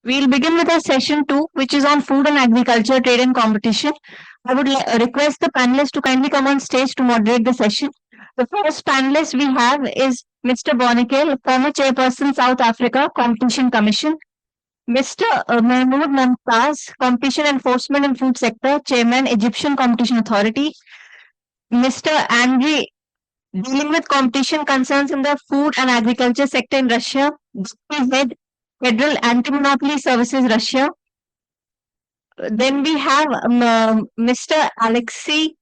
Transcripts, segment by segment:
We'll begin with our session 2, which is on food and agriculture, trade and competition. I would request the panelists to kindly come on stage to moderate the session. The first panelist we have is Mr. Bonikel, former chairperson, South Africa Competition Commission. Mr. Mahmoud Mumtaz, Competition Enforcement and Food Sector, Chairman, Egyptian Competition Authority. Mr. Andriy, dealing with competition concerns in the food and agriculture sector in Russia, Deputy Head, Federal Anti-Monopoly Services, Russia. Then we have Mr. Alexei,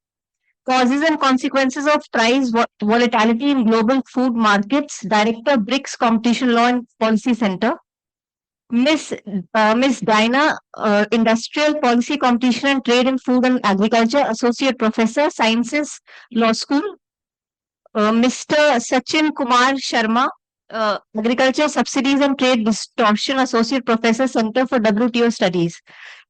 Causes and Consequences of Price Volatility in Global Food Markets, Director, BRICS Competition Law and Policy Center. Miss Dinah, Industrial Policy, Competition and Trade in Food and Agriculture, Associate Professor, Sciences, Law School. Mr. Sachin Kumar Sharma, Agriculture Subsidies and Trade Distortion, Associate Professor, Center for WTO Studies.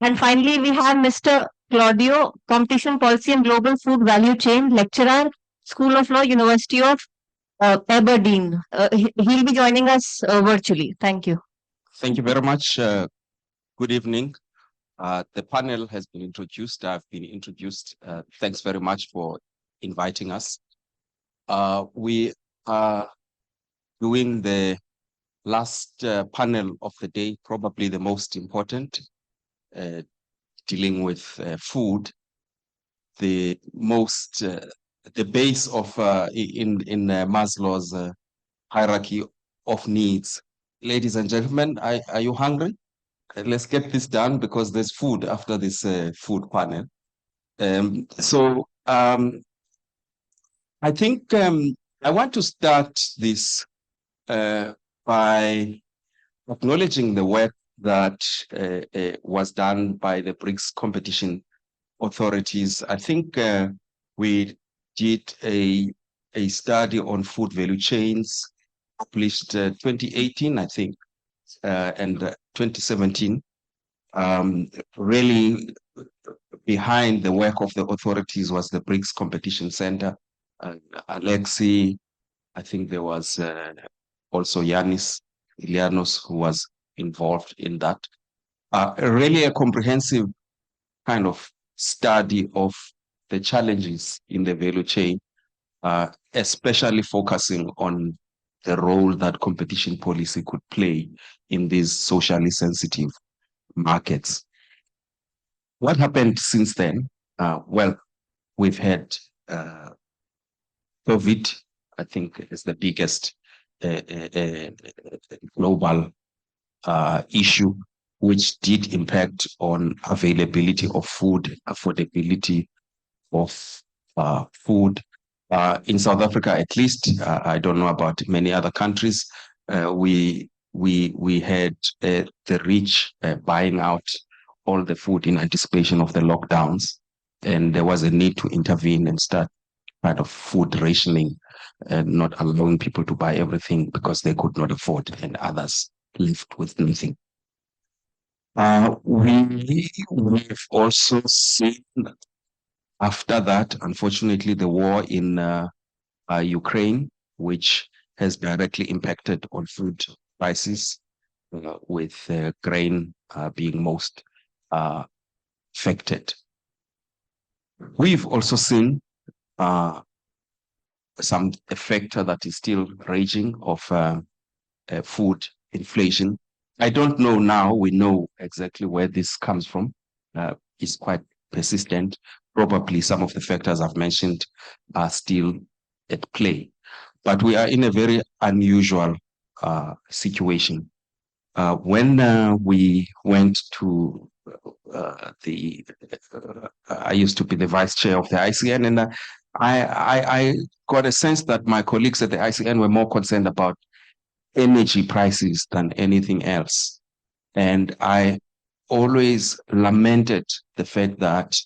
And finally, we have Mr. Claudio, Competition Policy and Global Food Value Chain, Lecturer, School of Law, University of Aberdeen. He'll be joining us virtually. Thank you. Thank you very much. Good evening. The panel has been introduced. I've been introduced. Thanks very much for inviting us. We are doing the last panel of the day, probably the most important, dealing with food, the most, the base of in Maslow's hierarchy of needs. Ladies and gentlemen, are you hungry? Let's get this done because there's food after this food panel. I think I want to start this by acknowledging the work that was done by the BRICS competition authorities. I think we did a study on food value chains, published 2018, I think, and 2017. Really behind the work of the authorities was the BRICS Competition Center. Alexei, I think there was also Yanis Ilianos who was involved in that. Really a comprehensive kind of study of the challenges in the value chain, especially focusing on the role that competition policy could play in these socially sensitive markets. What happened since then? Well, we've had COVID, I think, is the biggest global issue, which did impact on availability of food, affordability of food. In South Africa, at least, I don't know about many other countries, we had the rich buying out all the food in anticipation of the lockdowns, and there was a need to intervene and start kind of food rationing and not allowing people to buy everything because they could not afford, and others left with nothing. We've also seen after that, unfortunately, the war in Ukraine, which has directly impacted on food prices, with grain being most affected. We've also seen some factor that is still raging of food inflation. I don't know now, we know exactly where this comes from. It's quite persistent. Probably some of the factors I've mentioned are still at play. But we are in a very unusual situation. When we went to I used to be the vice chair of the ICN, and I got a sense that my colleagues at the ICN were more concerned about energy prices than anything else. And I always lamented the fact that,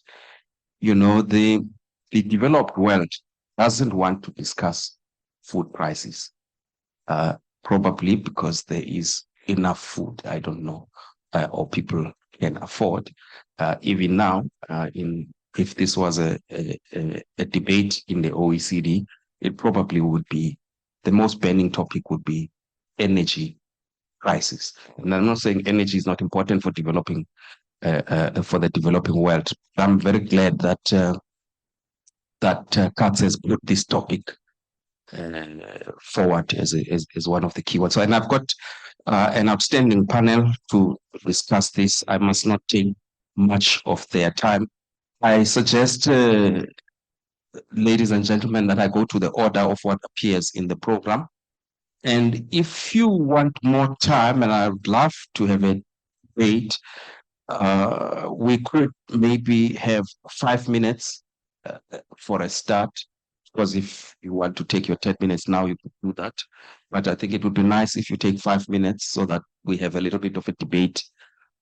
you know, the developed world doesn't want to discuss food prices, probably because there is enough food, I don't know, or people can afford. Even now, if this was a debate in the OECD, it probably would be, the most burning topic would be energy crisis. And I'm not saying energy is not important for developing for the developing world. I'm very glad that CUTS has put this topic forward as one of the key ones. So, and I've got an outstanding panel to discuss this. I must not take much of their time. I suggest, ladies and gentlemen, that I go to the order of what appears in the program. And if you want more time, and I would love to have a debate, we could maybe have 5 minutes for a start. Because if you want to take your 10 minutes now, you can do that. But I think it would be nice if you take 5 minutes so that we have a little bit of a debate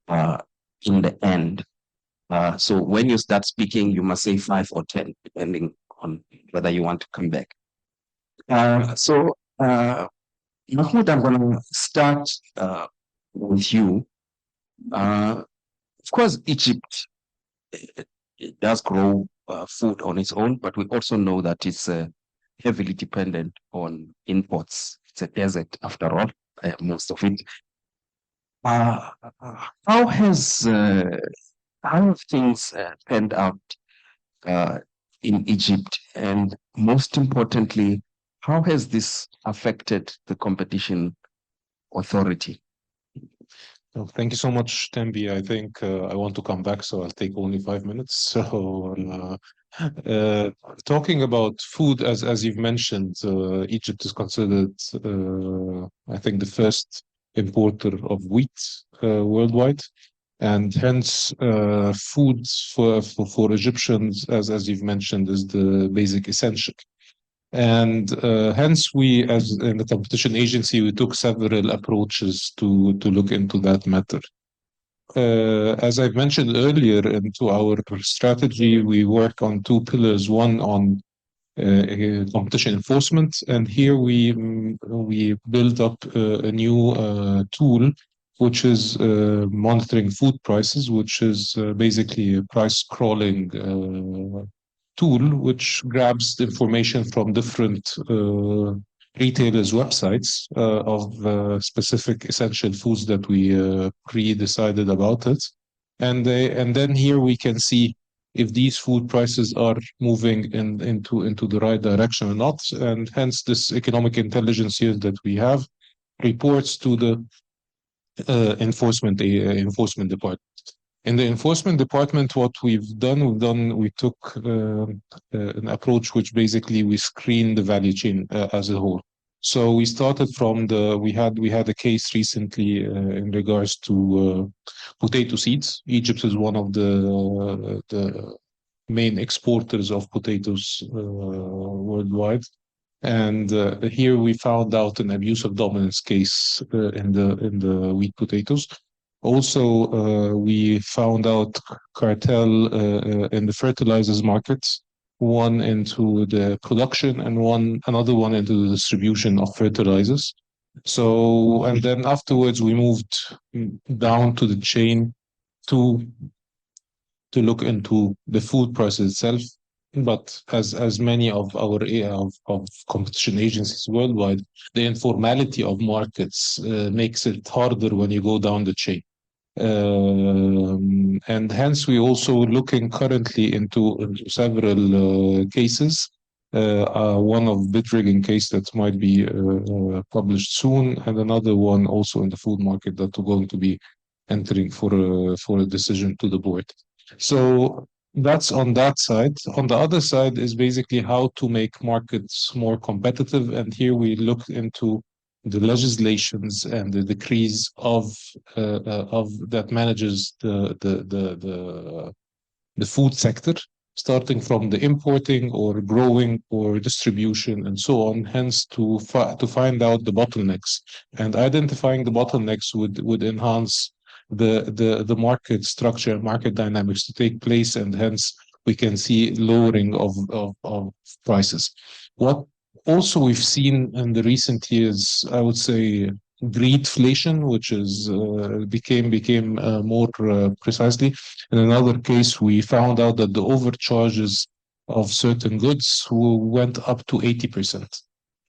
in the end. So when you start speaking, you must say 5 or 10, depending on whether you want to come back. Mahmoud, I'm going to start with you. Of course, Egypt it does grow food on its own, but we also know that it's heavily dependent on imports. It's a desert, after all, most of it. How have things panned out in Egypt, and most importantly, how has this affected the competition authority? Well, thank you so much, Tembi. I think I want to come back, so I'll take only 5 minutes. So, talking about food, as you've mentioned, Egypt is considered, I think, the first importer of wheat worldwide, and hence, food for Egyptians, as you've mentioned, is the basic essential. And hence, we, as in the competition agency, we took several approaches to look into that matter. As I've mentioned earlier, into our strategy, we work on two pillars. One on competition enforcement, and here we build up a new tool, which is monitoring food prices, which is basically a price crawling tool, which grabs the information from different retailers' websites of specific essential foods that we pre-decided about it, and then here we can see if these food prices are moving into the right direction or not, and hence this economic intelligence here that we have reports to the enforcement department. In the enforcement department, what we took an approach which basically we screen the value chain as a whole. So we started from we had a case recently in regards to potato seeds. Egypt is one of the main exporters of potatoes worldwide. And here we found out an abuse of dominance case in the wheat potatoes. Also, we found out cartel in the fertilizers markets, one into the production and another one into the distribution of fertilizers. So, and then afterwards we moved down to the chain to look into the food price itself. But as many of our of competition agencies worldwide, the informality of markets makes it harder when you go down the chain. And hence we also looking currently into several cases. One of bid rigging case that might be published soon, and another one also in the food market that we're going to be entering for a decision to the board. So that's on that side. On the other side is basically how to make markets more competitive, and here we look into the legislations and the decrees of that manages the food sector, starting from the importing or growing or distribution and so on. Hence, to find out the bottlenecks, and identifying the bottlenecks would enhance the market structure, market dynamics to take place, and hence we can see lowering of prices. What also we've seen in the recent years, I would say, greedflation, which is became more precisely. In another case, we found out that the overcharges of certain goods went up to 80%.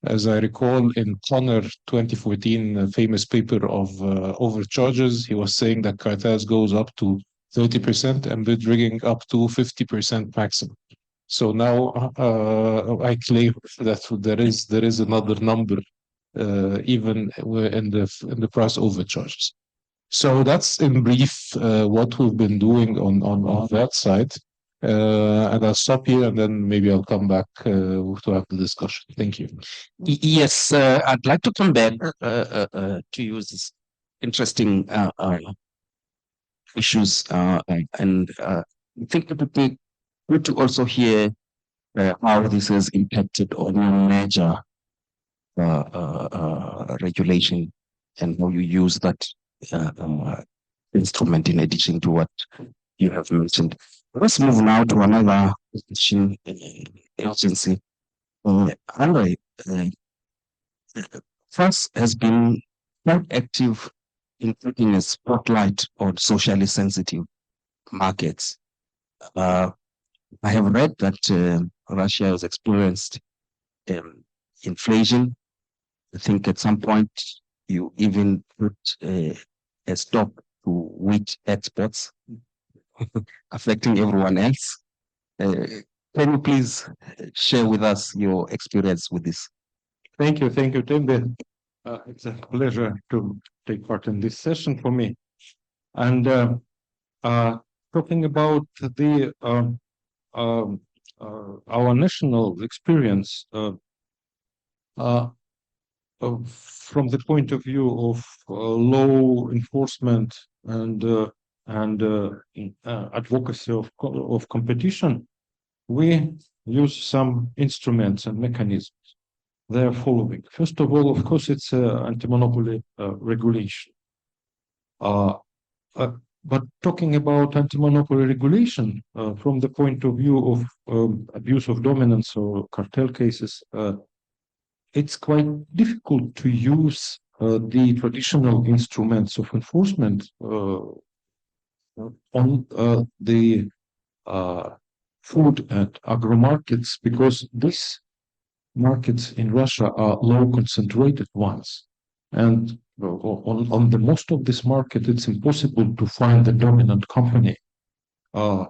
As I recall, in Connor 2014, a famous paper of overcharges, he was saying that cartels goes up to 30% and bid rigging up to 50% maximum. So now I claim that there is another number even in the price overcharges. So that's in brief what we've been doing on that side. And I'll stop here and then maybe I'll come back to have the discussion. Thank you. Yes, I'd like to come back to use this interesting issues, and I think it would be good to also hear how this has impacted on your major regulation and how you use that instrument in addition to what you have mentioned. Let's move now to another question, agency. Andre, France has been quite active in putting a spotlight on socially sensitive markets. I have read that Russia has experienced inflation. I think at some point you even put a stop to wheat exports, affecting everyone else. Can you please share with us your experience with this? Thank you, Tim. It's a pleasure to take part in this session for me. And talking about the our national experience from the point of view of law enforcement and advocacy of competition, we use some instruments and mechanisms. They are following. First of all, of course, it's anti-monopoly regulation. But talking about anti-monopoly regulation from the point of view of abuse of dominance or cartel cases, it's quite difficult to use the traditional instruments of enforcement on the food and agro markets, because these markets in Russia are low concentrated ones. And on the most of this market, it's impossible to find the dominant company on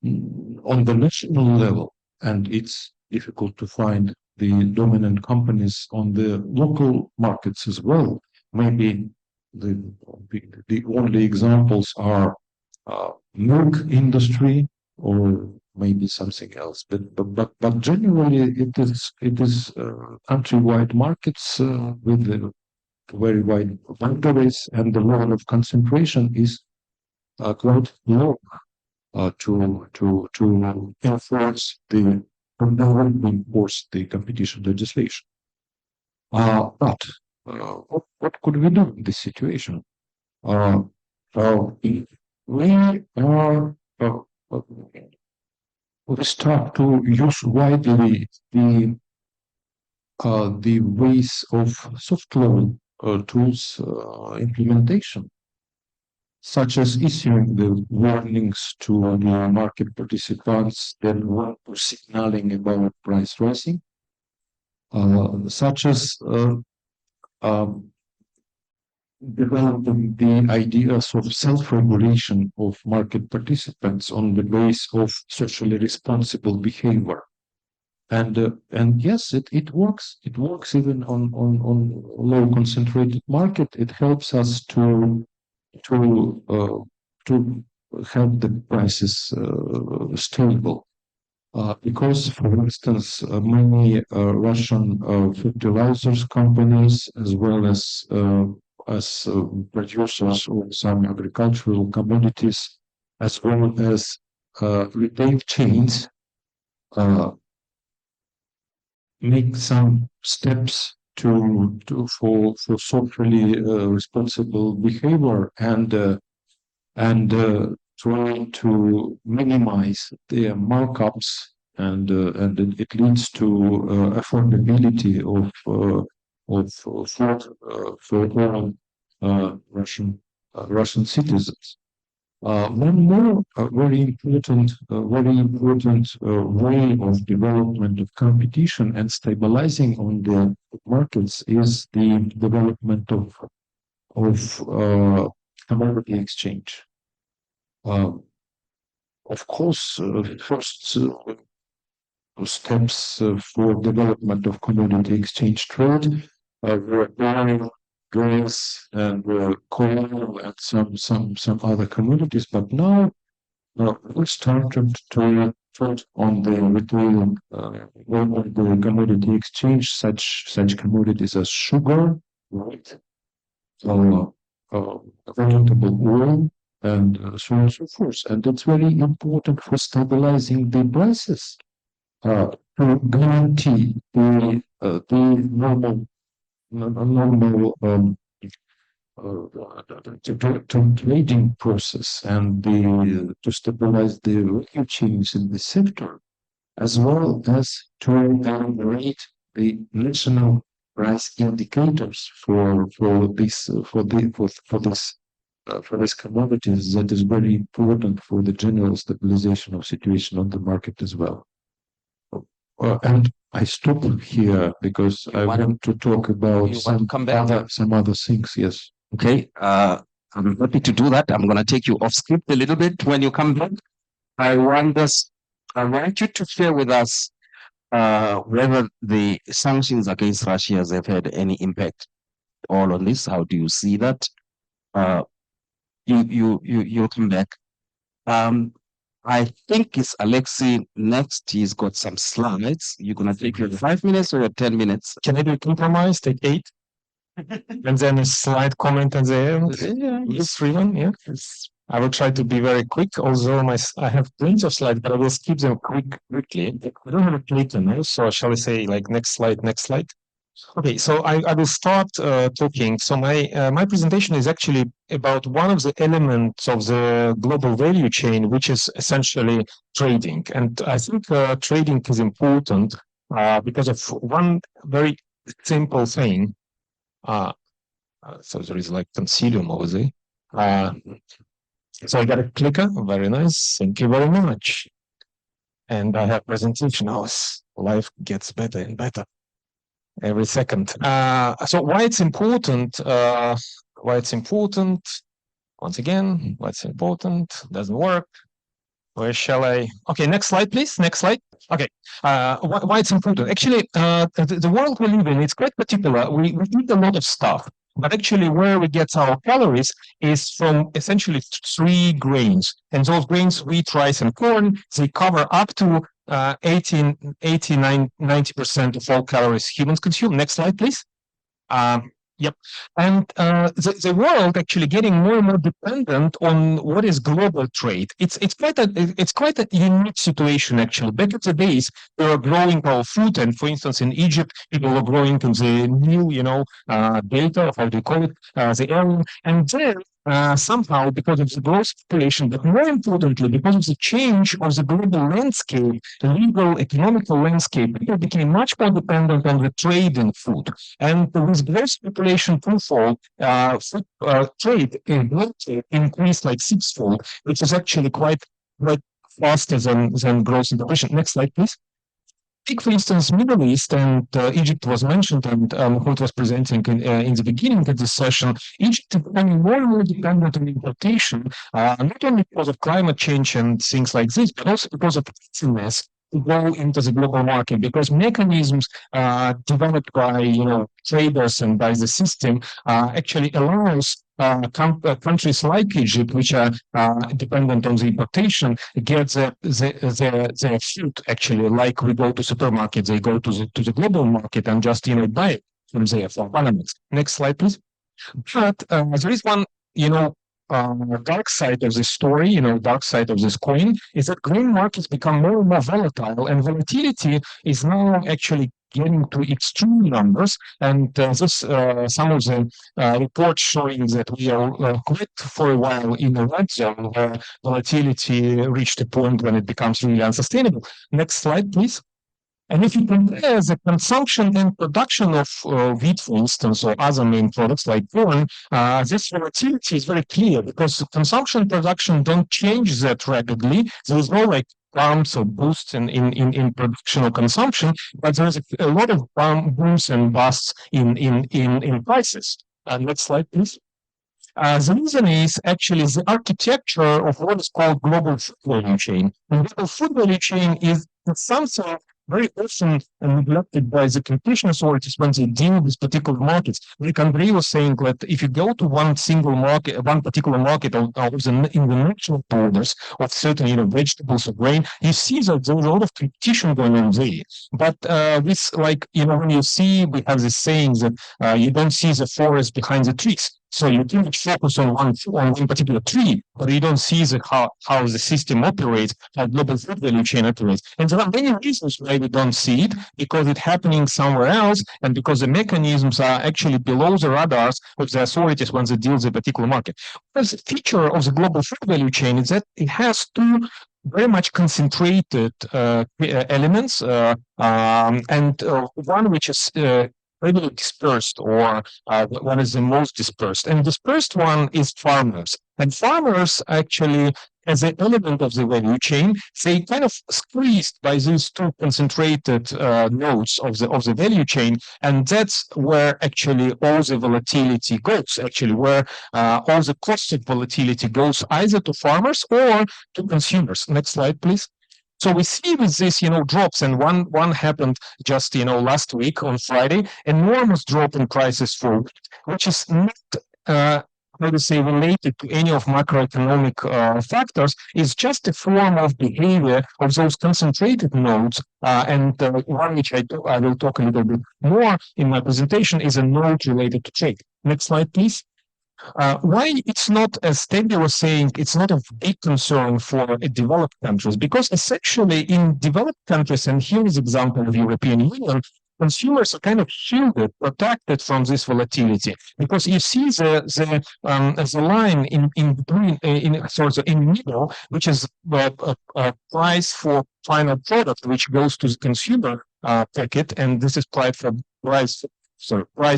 the national level, and it's difficult to find the dominant companies on the local markets as well. Maybe the only examples are milk industry or maybe something else. But generally, it is country-wide markets with very wide boundaries, and the level of concentration is quite low to enforce the competition legislation. But what could we do in this situation? We start to use widely the ways of soft law tools implementation, such as issuing the warnings to the market participants that want to signaling about price rising, such as developing the ideas of self-regulation of market participants on the base of socially responsible behavior. And yes, it works. It works even on low concentrated market. It helps us to have the prices stable. Because, for instance, many Russian fertilizers companies, as well as producers of some agricultural commodities, as well as retail chains, make some steps for socially responsible behavior and try to minimize their markups, and it leads to affordability of food for all Russian citizens. One more very important way of development of competition and stabilizing on the markets is the development of commodity exchange. Of course, first steps for development of commodity exchange trade were oil, gas, and coal, and some other commodities. But now we started to trade on the retail, on the commodity exchange, such commodities as sugar, right, vegetable oil, and so on and so forth. And it's very important for stabilizing the prices to guarantee the normal trading process and to stabilize the value chains in the sector, as well as to rate the national price indicators for these commodities. That is very important for the general stabilization of situation on the market as well. And I stop here because I want to talk about some other things. Yes. Okay. I'm happy to do that. I'm going to take you off script a little bit when you come back. I want you to share with us whether the sanctions against Russia have had any impact all on this. How do you see that? You come back. I think it's Alexei next. He's got some slides. You're going to take your 5 minutes or your 10 minutes? Can I do a compromise? Take 8? And then a slide comment at the end? Yeah. Yes, 3 1, yeah. I will try to be very quick, although I have plenty of slides, but I will skip them quickly. I don't have a clicker now, so shall I say like next slide, next slide? Okay, so I will start talking. So my presentation is actually about one of the elements of the global value chain, which is essentially trading. And I think trading is important because of one very simple thing. So there is like concealum over there. So I got a clicker. Very nice. Thank you very much. And I have presentation now. Life gets better and better every second. So why it's important? Once again, what's important? Doesn't work. Where shall I? Okay, next slide, please. Next slide. Okay. Why it's important? Actually, the world we live in, it's quite particular. We eat a lot of stuff, but actually where we get our calories is from essentially 3 grains. And those grains, wheat, rice, and corn, they cover up to 90% of all calories humans consume. Next slide, please. Yep. And the world actually getting more and more dependent on what is global trade. It's quite a unique situation actually. Back in the days, we were growing our food, and for instance, in Egypt, people were growing to the new, delta, how do you call it, the area, and then somehow because of the growth of population, but more importantly, because of the change of the global landscape, the legal, economical landscape, people became much more dependent on the trade in food. And with growth population twofold, food trade increased like 6-fold, which is actually quite faster than growth in population. Next slide, please. Take, for instance, Middle East, and Egypt was mentioned, and Mahmoud was presenting in the beginning of this session. Egypt is becoming more and more dependent on importation, not only because of climate change and things like this, but also because of easiness to go into the global market, because mechanisms developed by traders and by the system actually allows countries like Egypt, which are dependent on the importation, get their food actually, like we go to supermarkets, they go to the global market and just buy it from there for parliaments. Next slide, please. But there is one dark side of this story, dark side of this coin, is that green markets become more and more volatile, and volatility is now actually getting to extreme numbers. And some of the reports showing that we are quite for a while in a red zone where volatility reached a point when it becomes really unsustainable. Next slide, please. And if you compare the consumption and production of wheat, for instance, or other main products like corn, this volatility is very clear because consumption and production don't change that rapidly. There is no like bumps or boosts in production or consumption, but there is a lot of booms and busts in prices. Next slide, please. The reason is actually the architecture of what is called global food value chain. And global food value chain is something very often neglected by the competition authorities when they deal with particular markets. Like Andrei was saying, that if you go to one single market, one particular market in the national borders of certain, vegetables or grain, you see that there's a lot of competition going on there. But this, when you see, we have this saying that you don't see the forest behind the trees. So you too much focus on one particular tree, but you don't see how the system operates, how global food value chain operates. And there are many reasons why we don't see it, because it's happening somewhere else, and because the mechanisms are actually below the radars of the authorities when they deal with a particular market. The feature of the global food value chain is that it has two very much concentrated elements, and one which is heavily dispersed, or one is the most dispersed. And dispersed one is farmers. And farmers actually, as an element of the value chain, they kind of squeezed by these two concentrated nodes of the value chain, and that's where actually all the volatility goes. Actually, where all the cost of volatility goes either to farmers or to consumers. Next slide, please. So we see with this, drops, and one happened just, last week on Friday, enormous drop in prices for wheat, which is not, how to say, related to any of macroeconomic factors. Is just a form of behavior of those concentrated nodes, and one which I will talk a little bit more in my presentation is a node related to trade. Next slide, please. Why it's not, as Stanley was saying, it's not a big concern for developed countries, because essentially in developed countries, and here is an example of European Union, consumers are kind of shielded, protected from this volatility, because you see the line in between, in middle, which is a price for final product, which goes to the consumer packet, and this is price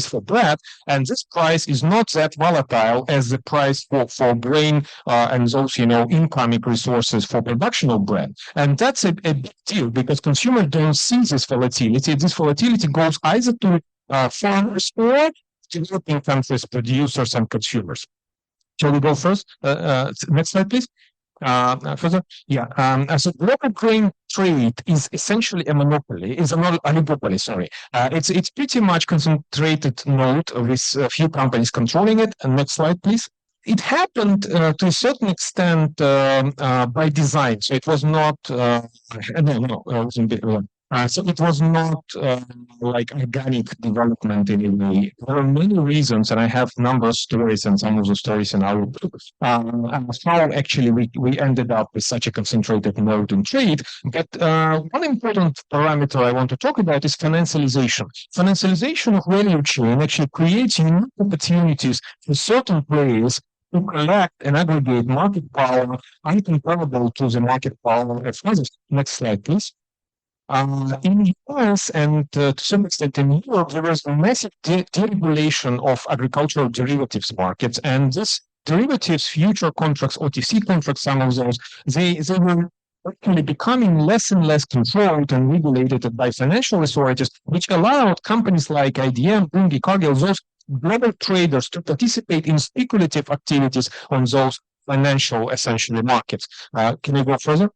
for bread, and this price is not that volatile as the price for grain and those incoming resources for production of bread. And that's a big deal, because consumers don't see this volatility. This volatility goes either to farmers or developing countries, producers and consumers. Shall we go first? Next slide, please. Further, so global grain trade is essentially a monopoly. It's an oligopoly. Sorry, it's pretty much concentrated node with a few companies controlling it. And next slide, please. It happened to a certain extent by design. So it was not. So it was not like organic development in a way. There are many reasons, and I have number of stories, and some of the stories in our book, how actually we ended up with such a concentrated node in trade. But one important parameter I want to talk about is financialization. Financialization of value chain actually creates unique opportunities for certain players to collect and aggregate market power uncomparable to the market power of others. Next slide, please. In the US and to some extent in Europe, there was a massive deregulation of agricultural derivatives markets, and this derivatives, future contracts, OTC contracts, some of those, they were actually becoming less and less controlled and regulated by financial authorities, which allowed companies like IBM, Bunge, Cargill, those global traders to participate in speculative activities on those financial, essentially, markets. Can we go further?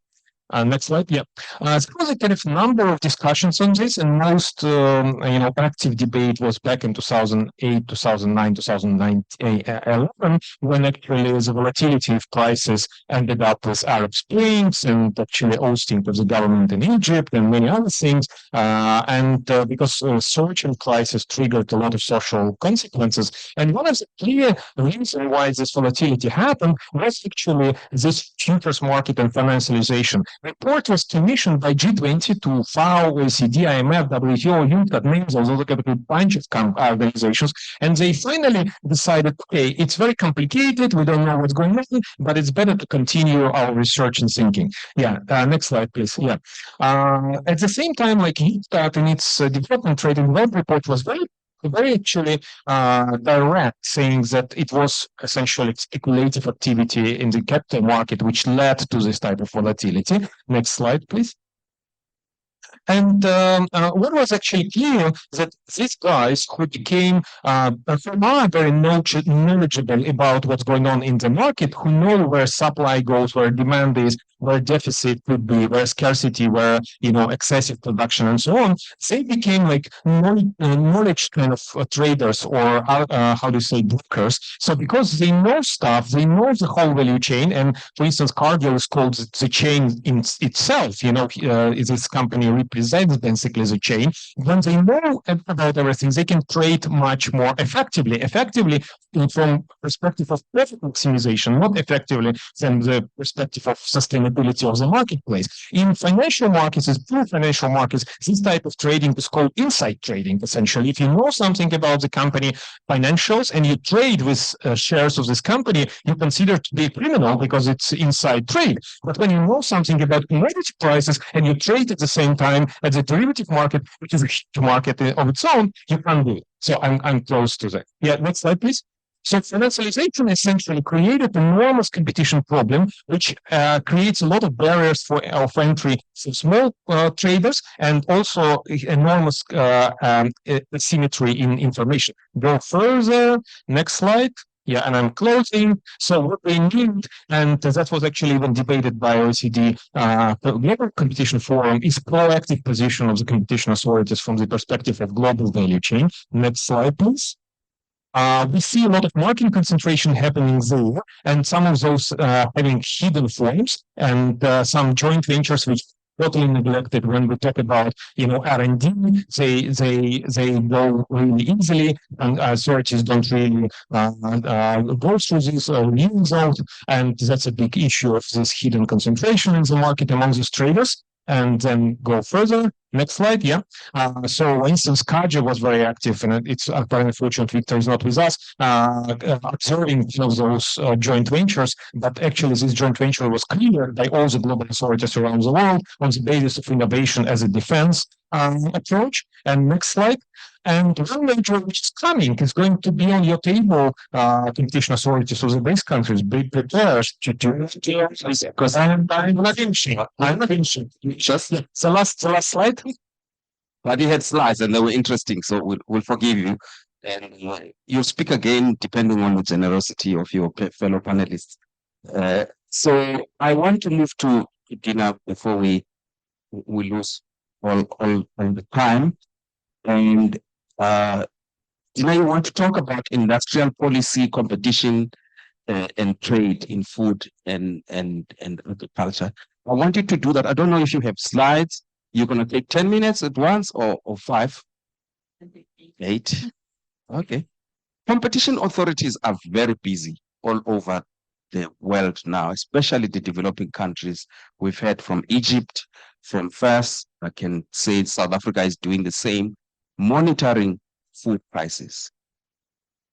Next slide. Yeah. There was a kind of number of discussions on this, and most, active debate was back in 2008, 2009, 2011, when actually the volatility of prices ended up with Arab Springs and actually ousting of the government in Egypt and many other things. Because surge in prices triggered a lot of social consequences. And one of the clear reasons why this volatility happened was actually this futures market and financialization. report was commissioned by G20 to FAO, OECD, IMF, WTO, UNCTAD, names of those a bunch of organizations, and they finally decided, okay, it's very complicated, we don't know what's going on, but it's better to continue our research and thinking. Yeah, next slide, please. Yeah. At the same time, like UNCTAD in its development trade and development report was very actually direct, saying that it was essentially speculative activity in the capital market which led to this type of volatility. Next slide, please. And what was actually clear that these guys who became very knowledgeable about what's going on in the market, who know where supply goes, where demand is, where deficit could be, where scarcity, where excessive production, and so on. They became like knowledge kind of traders, or how do you say, brokers. So because they know stuff, they know the whole value chain. And for instance, Cargill is called the chain in itself. This company represents basically the chain. When they know about everything, they can trade much more effectively. Effectively from perspective of profit maximization, not effectively from the perspective of sustainability of the marketplace. In financial markets, as pure financial markets, this type of trading is called inside trading. Essentially, if you know something about the company financials and you trade with shares of this company, you consider to be a criminal because it's inside trade. But when you know something about commodity prices and you trade at the same time at the derivative market, which is a huge market of its own, you can't do it. So I'm close to that. Yeah, next slide, please. So financialization essentially created an enormous competition problem, which creates a lot of barriers for entry for small traders, and also enormous asymmetry in information. Go further. Next slide. Yeah, and I'm closing. So what they need, and that was actually even debated by OECD, the Global Competition Forum, is proactive position of the competition authorities from the perspective of global value chain. Next slide, please. We see a lot of market concentration happening there, and some of those having hidden forms, and some joint ventures which totally neglected when we talk about R&D. They go really easily, and authorities don't really go through this or use out, and that's a big issue of this hidden concentration in the market among these traders. And then go further. Next slide. Yeah. So, for instance, Kaja was very active, and it's apparently fortunate Victor is not with us, observing those joint ventures. But actually, this joint venture was cleared by all the global authorities around the world on the basis of innovation as a defense approach. And next slide. And one major which is coming is going to be on your table, competition authorities of the base countries. Be prepared to do it, because I'm not finishing. I'm not finishing. Just the last slide. But you had slides and they were interesting, so we'll forgive you. And you'll speak again depending on the generosity of your fellow panelists. So I want to move to Dina before we lose all the time. And Dina, you want to talk about industrial policy, competition, and trade in food and agriculture. I want you to do that. I don't know if you have slides. You're going to take 10 minutes at once or 5? 8. Okay. Competition authorities are very busy all over the world now, especially the developing countries. We've heard from Egypt, from FAS. I can say South Africa is doing the same, monitoring food prices.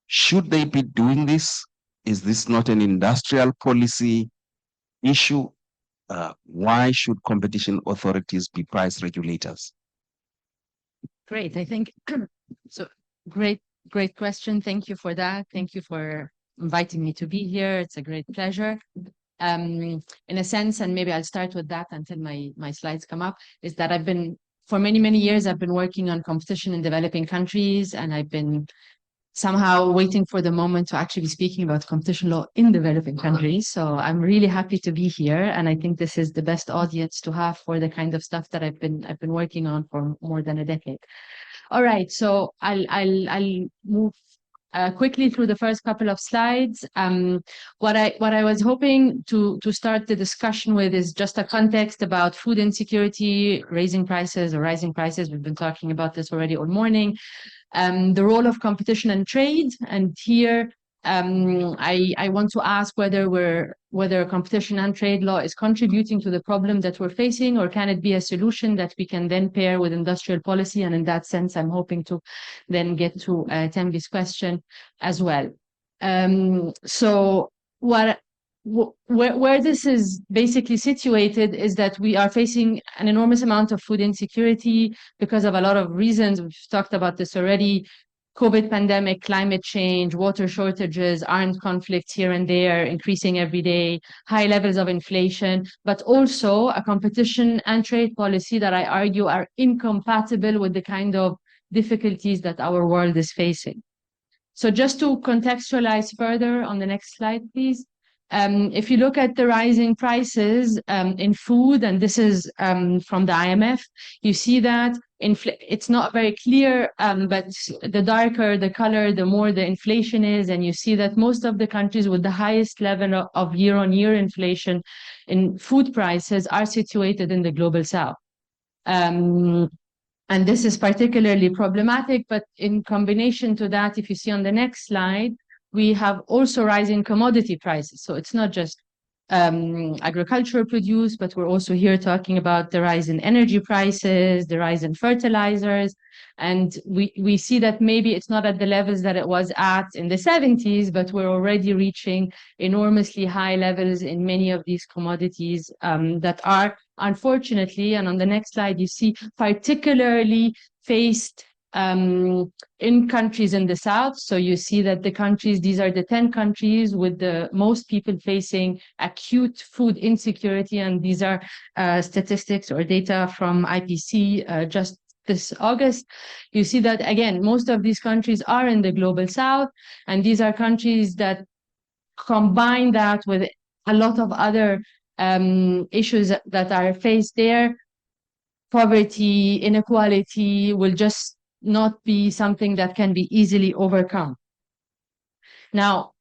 Should they be doing this? Is this not an industrial policy issue? Why should competition authorities be price regulators? Great. I think so. Great question. Thank you for that. Thank you for inviting me to be here. It's a great pleasure. In a sense, and maybe I'll start with that until my slides come up, is that for many years, I've been working on competition in developing countries, and I've been somehow waiting for the moment to actually be speaking about competition law in developing countries. So I'm really happy to be here, and I think this is the best audience to have for the kind of stuff that I've been working on for more than a decade. All right, so I'll move quickly through the first couple of slides. What I was hoping to start the discussion with is just a context about food insecurity, raising prices or rising prices. We've been talking about this already all morning. The role of competition and trade, and here I want to ask whether competition and trade law is contributing to the problem that we're facing, or can it be a solution that we can then pair with industrial policy? And in that sense, I'm hoping to then get to Tembi's question as well. So where this is basically situated is that we are facing an enormous amount of food insecurity because of a lot of reasons. We've talked about this already. COVID pandemic, climate change, water shortages, armed conflicts here and there, increasing every day, high levels of inflation, but also a competition and trade policy that I argue are incompatible with the kind of difficulties that our world is facing. So just to contextualize further on the next slide, please. If you look at the rising prices in food, and this is from the IMF, you see that it's not very clear, but the darker the color, the more the inflation is. And you see that most of the countries with the highest level of year-on-year inflation in food prices are situated in the global south. And this is particularly problematic, but in combination to that, if you see on the next slide, we have also rising commodity prices. So it's not just agricultural produce, but we're also here talking about the rise in energy prices, the rise in fertilizers. And we see that maybe it's not at the levels that it was at in the 70s, but we're already reaching enormously high levels in many of these commodities that are, unfortunately, and on the next slide, you see particularly faced in countries in the south. So you see that the countries, these are the 10 countries with the most people facing acute food insecurity. And these are statistics or data from IPC just this August. You see that, again, most of these countries are in the global south. And these are countries that combine that with a lot of other issues that are faced there. Poverty, inequality will just not be something that can be easily overcome. Now,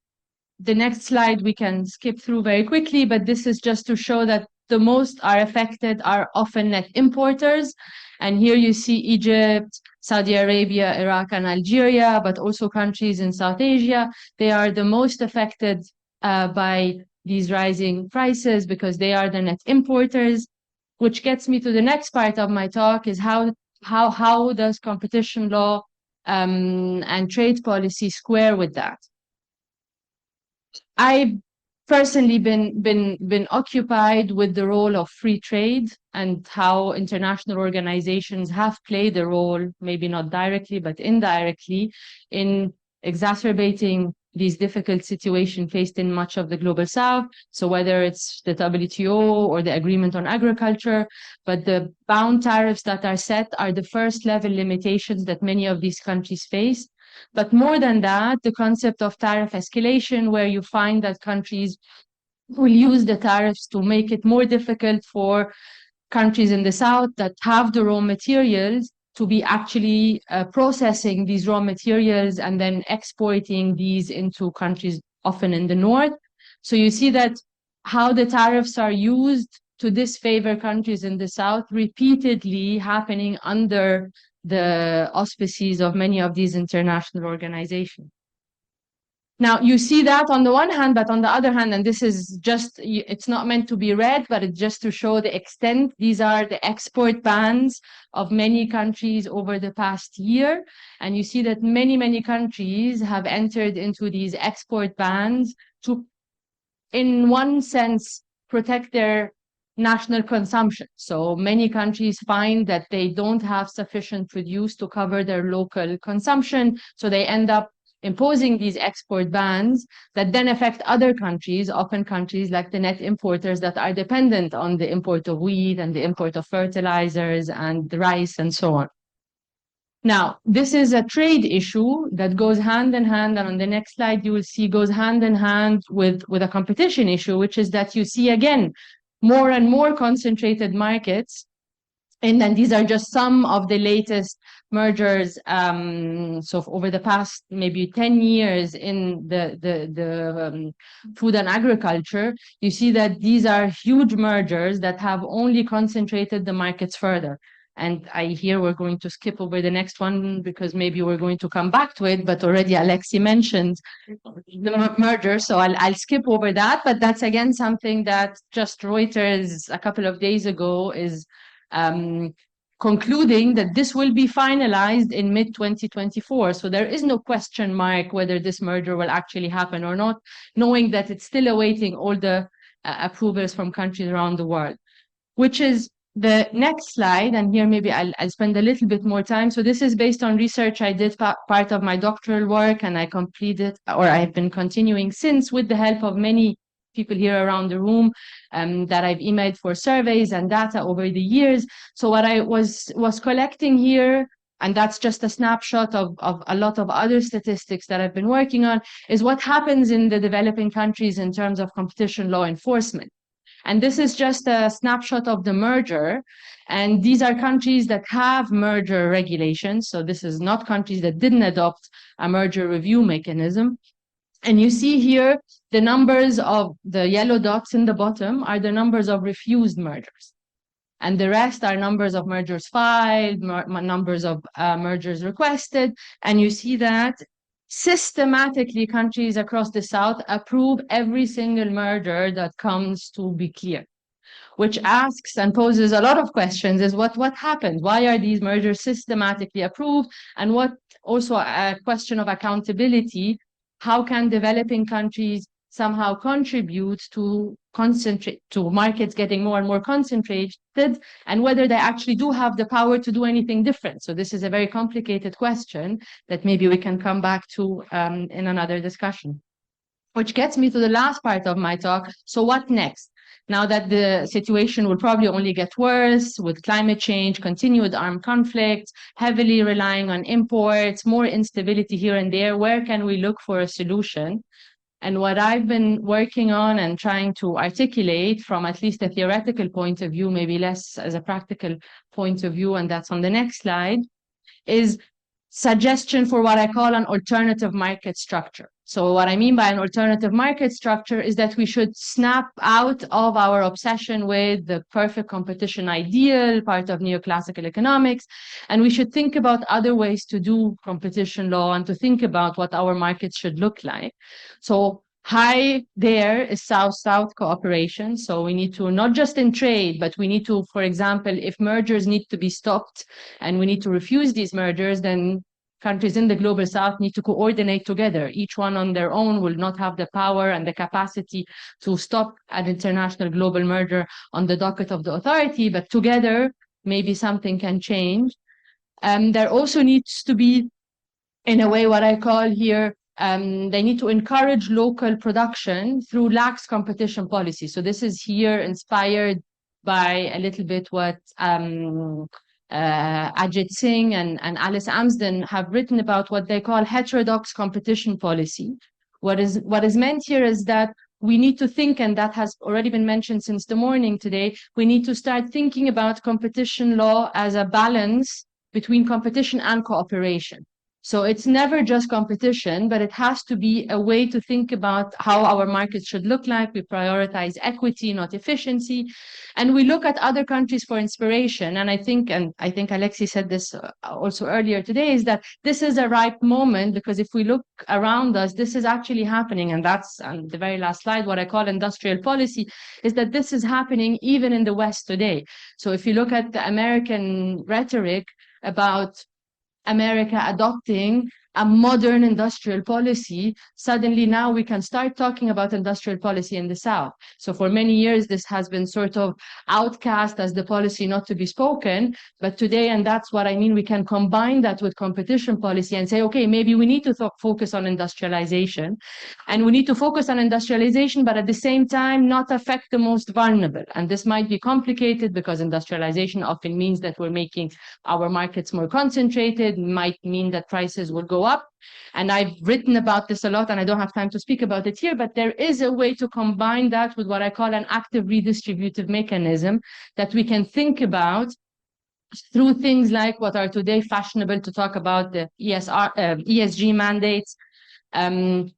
the next slide we can skip through very quickly, but this is just to show that the most are affected are often net importers. And here you see Egypt, Saudi Arabia, Iraq, and Algeria, but also countries in South Asia. They are the most affected by these rising prices because they are the net importers, which gets me to the next part of my talk, is how does competition law and trade policy square with that? I've personally been occupied with the role of free trade and how international organizations have played a role, maybe not directly, but indirectly, in exacerbating these difficult situations faced in much of the global south. So whether it's the WTO or the agreement on agriculture, but the bound tariffs that are set are the first level limitations that many of these countries face. But more than that, the concept of tariff escalation, where you find that countries will use the tariffs to make it more difficult for countries in the south that have the raw materials to be actually processing these raw materials and then exporting these into countries often in the north. So you see that how the tariffs are used to disfavor countries in the south repeatedly happening under the auspices of many of these international organizations. Now, you see that on the one hand, but on the other hand, and this is just, it's not meant to be read, but it's just to show the extent. These are the export bans of many countries over the past year. And you see that many countries have entered into these export bans to, in one sense, protect their national consumption. So many countries find that they don't have sufficient produce to cover their local consumption. So they end up imposing these export bans that then affect other countries, often countries like the net importers that are dependent on the import of wheat and the import of fertilizers and rice and so on. Now, this is a trade issue that goes hand in hand, and on the next slide you will see goes hand in hand with a competition issue, which is that you see again more and more concentrated markets. And then these are just some of the latest mergers. So over the past maybe 10 years in the food and agriculture, you see that these are huge mergers that have only concentrated the markets further. And I hear we're going to skip over the next one because maybe we're going to come back to it, but already Alexi mentioned the merger, so I'll skip over that. But that's again something that just Reuters a couple of days ago is concluding that this will be finalized in mid-2024. So there is no question mark whether this merger will actually happen or not, knowing that it's still awaiting all the approvals from countries around the world, which is the next slide. And here maybe I'll spend a little bit more time. So this is based on research I did part of my doctoral work, and I completed, or I've been continuing since, with the help of many people here around the room that I've emailed for surveys and data over the years. So what I was collecting here, and that's just a snapshot of a lot of other statistics that I've been working on, is what happens in the developing countries in terms of competition law enforcement. And this is just a snapshot of the merger. And these are countries that have merger regulations. So this is not countries that didn't adopt a merger review mechanism. And you see here the numbers of the yellow dots in the bottom are the numbers of refused mergers. And the rest are numbers of mergers filed, numbers of mergers requested. And you see that systematically countries across the South approve every single merger that comes to be clear, which asks and poses a lot of questions. Is what happened? Why are these mergers systematically approved? And what also a question of accountability. How can developing countries somehow contribute to markets getting more and more concentrated, and whether they actually do have the power to do anything different? So this is a very complicated question that maybe we can come back to in another discussion. Which gets me to the last part of my talk. So what next? Now that the situation will probably only get worse with climate change, continued armed conflict, heavily relying on imports, more instability here and there, where can we look for a solution? And what I've been working on and trying to articulate from at least a theoretical point of view, maybe less as a practical point of view, and that's on the next slide, is suggestion for what I call an alternative market structure. So what I mean by an alternative market structure is that we should snap out of our obsession with the perfect competition ideal, part of neoclassical economics, and we should think about other ways to do competition law and to think about what our markets should look like. So high there is South-South cooperation. So we need to, not just in trade, but we need to, for example, if mergers need to be stopped and we need to refuse these mergers, then countries in the global South need to coordinate together. Each one on their own will not have the power and the capacity to stop an international global merger on the docket of the authority, but together maybe something can change. There also needs to be, in a way, what I call here, they need to encourage local production through lax competition policy. So this is here inspired by a little bit what Ajit Singh and Alice Amsden have written about what they call heterodox competition policy. What is meant here is that we need to think, and that has already been mentioned since the morning today, we need to start thinking about competition law as a balance between competition and cooperation. So it's never just competition, but it has to be a way to think about how our markets should look like. We prioritize equity, not efficiency. And we look at other countries for inspiration. And I think Alexi said this also earlier today, is that this is a ripe moment, because if we look around us, this is actually happening. And that's on the very last slide, what I call industrial policy, is that this is happening even in the West today. So if you look at the American rhetoric about America adopting a modern industrial policy, suddenly now we can start talking about industrial policy in the South. So for many years, this has been sort of outcast as the policy not to be spoken. But today, and that's what I mean, we can combine that with competition policy and say, okay, maybe we need to focus on industrialization. And we need to focus on industrialization, but at the same time, not affect the most vulnerable. And this might be complicated because industrialization often means that we're making our markets more concentrated, might mean that prices will go up. And I've written about this a lot, and I don't have time to speak about it here, but there is a way to combine that with what I call an active redistributive mechanism that we can think about through things like what are today fashionable to talk about, the ESG mandates, in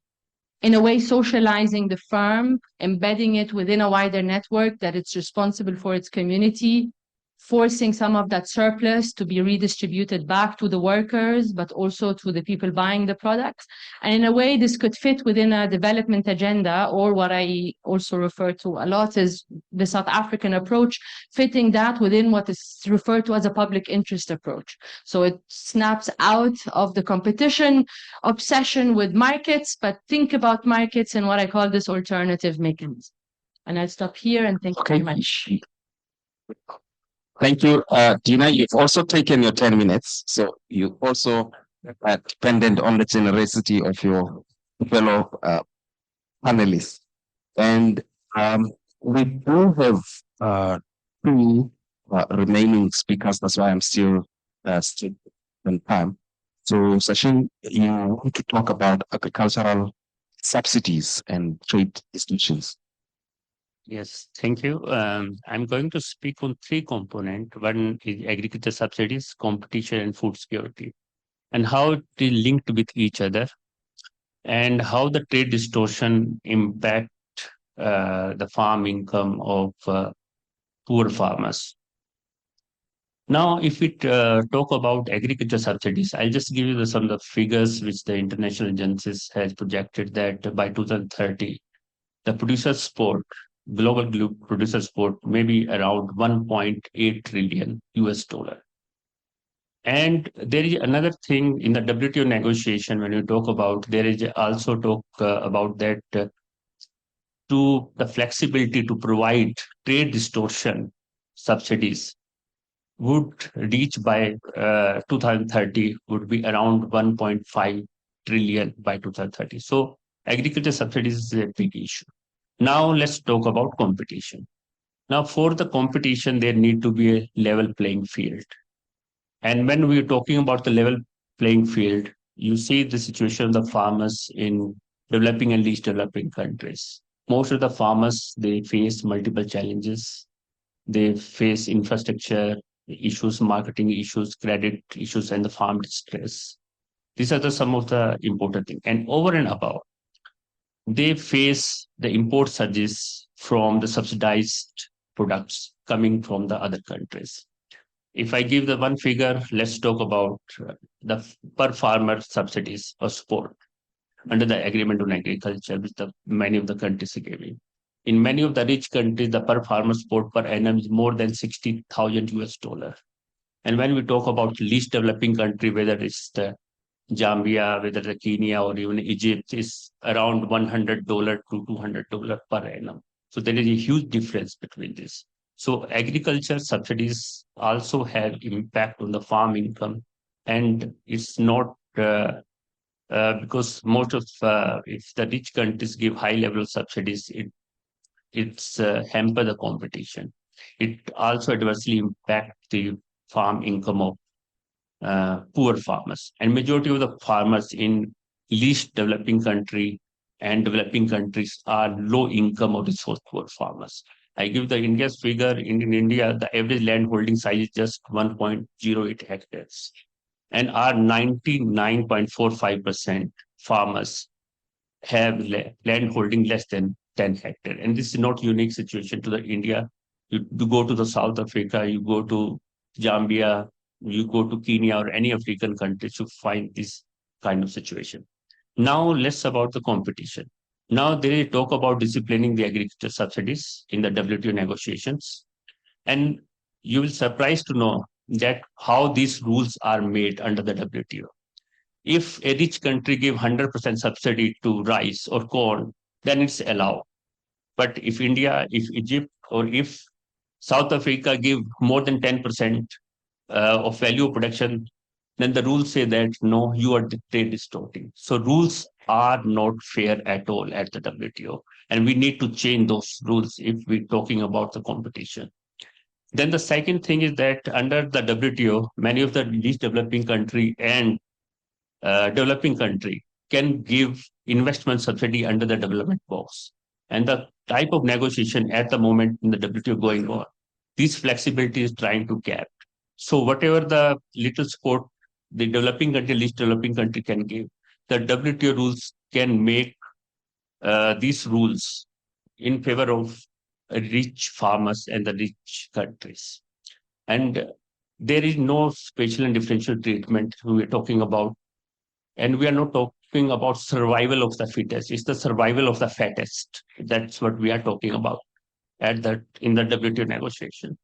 a way socializing the firm, embedding it within a wider network that it's responsible for its community, forcing some of that surplus to be redistributed back to the workers, but also to the people buying the products. And in a way, this could fit within a development agenda, or what I also refer to a lot is the South African approach, fitting that within what is referred to as a public interest approach. So it snaps out of the competition obsession with markets, but think about markets in what I call this alternative mechanism. And I'll stop here and thank you very much. Thank you. Dina, you've also taken your 10 minutes. So you also are dependent on the generosity of your fellow panelists. And we do have two remaining speakers. That's why I'm still on time. So Sachin, you want to talk about agricultural subsidies and trade institutions. Yes, thank you. I'm going to speak on three components. One is agriculture subsidies, competition, and food security, and how it is linked with each other, and how the trade distortion impact the farm income of poor farmers. Now, if we talk about agriculture subsidies, I'll just give you some of the figures which the international agencies has projected that by 2030, the producer support global producer support may be around 1.8 trillion US dollar. And there is another thing in the WTO negotiation when you talk about, there is also talk about that to the flexibility to provide trade distortion subsidies would reach by 2030 would be around 1.5 trillion by 2030. So agriculture subsidies is a big issue. Now let's talk about competition. Now for the competition, there need to be a level playing field. And when we're talking about the level playing field, you see the situation of the farmers in developing and least developing countries. Most of the farmers, they face multiple challenges. They face infrastructure issues, marketing issues, credit issues, and the farm distress. These are some of the important things. And over and above, they face the import surges from the subsidized products coming from the other countries. If I give the one figure, let's talk about the per farmer subsidies or support under the agreement on agriculture, which many of the countries are giving. In many of the rich countries, the per farmer support per annum is more than 60,000 US dollar. And when we talk about least developing country, whether it's the Zambia, whether the Kenya or even Egypt, is around $100 to $200 per annum. So there is a huge difference between this. So agriculture subsidies also have impact on the farm income, and it's not because most of if the rich countries give high level subsidies, it's hamper the competition. It also adversely impact the farm income of poor farmers, and majority of the farmers in least developing country and developing countries are low income or resource poor farmers. I give the India's figure. In India, the average land holding size is just 1.08 hectares, and our 99.45% farmers have land holding less than 10 hectares. And this is not unique situation to the India. You go to the South Africa, you go to Zambia, you go to Kenya or any African country to find this kind of situation. Now let's about the competition. Now they talk about disciplining the agriculture subsidies in the WTO negotiations. And you will surprised to know that how these rules are made under the WTO. If a rich country give 100% subsidy to rice or corn, then it's allowed. But if India, if Egypt, or if South Africa give more than 10% of value of production, then the rules say that no, you are trade distorting. So rules are not fair at all at the WTO, and we need to change those rules if we're talking about the competition. Then the second thing is that under the WTO, many of the least developing country and developing country can give investment subsidy under the development box. And the type of negotiation at the moment in the WTO going on, this flexibility is trying to cap. So whatever the little support the developing country, least developing country can give, the WTO rules can make these rules in favor of rich farmers and the rich countries. And there is no special and differential treatment we are talking about. And we are not talking about survival of the fittest. It's the survival of the fattest. That's what we are talking about in the WTO negotiation.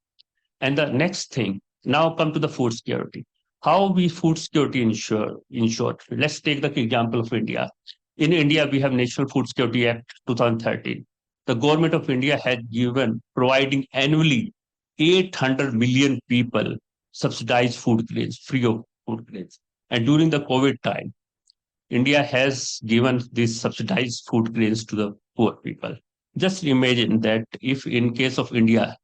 And the next thing, now come to the food security. How we food security ensure, in short, let's take the example of India. In India, we have National Food Security Act 2013. The government of India had providing annually 800 million people subsidized food grains, free of food grains. And during the COVID time, India has given these subsidized food grains to the poor people. Just imagine that if in case of India,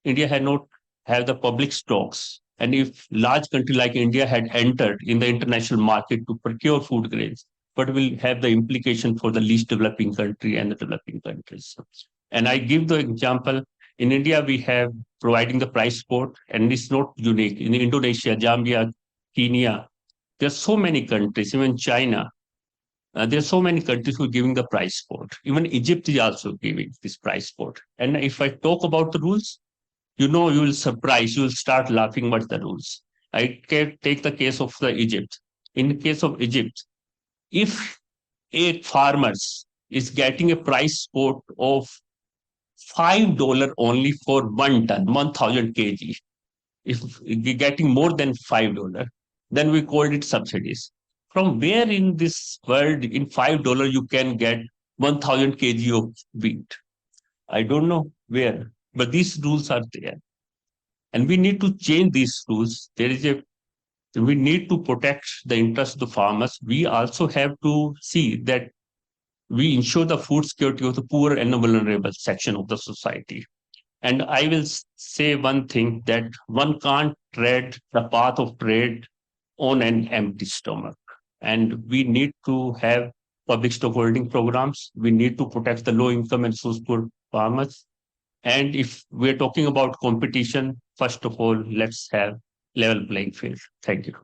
India had not have the public stocks, and if large country like India had entered in the international market to procure food grains, what will have the implication for the least developing country and the developing countries? And I give the example, in India, we have providing the price support, and it's not unique. In Indonesia, Zambia, Kenya, there are so many countries, even China, there are so many countries who are giving the price support. Even Egypt is also giving this price support. And if I talk about the rules, you know, you will surprise, you will start laughing. What's the rules? I can take the case of the Egypt. In the case of Egypt, if a farmers is getting a price support of $5 only for 1 ton, 1,000 kg, if we're getting more than $5, then we called it subsidies. From where in this world, in $5, you can get 1,000 kg of wheat? I don't know where, but these rules are there. And we need to change these rules. We need to protect the interest of the farmers. We also have to see that we ensure the food security of the poor and the vulnerable section of the society. And I will say one thing, that one can't tread the path of trade on an empty stomach. And we need to have public stockholding programs. We need to protect the low income and social poor farmers. And if we're talking about competition, first of all, let's have level playing field. Thank you.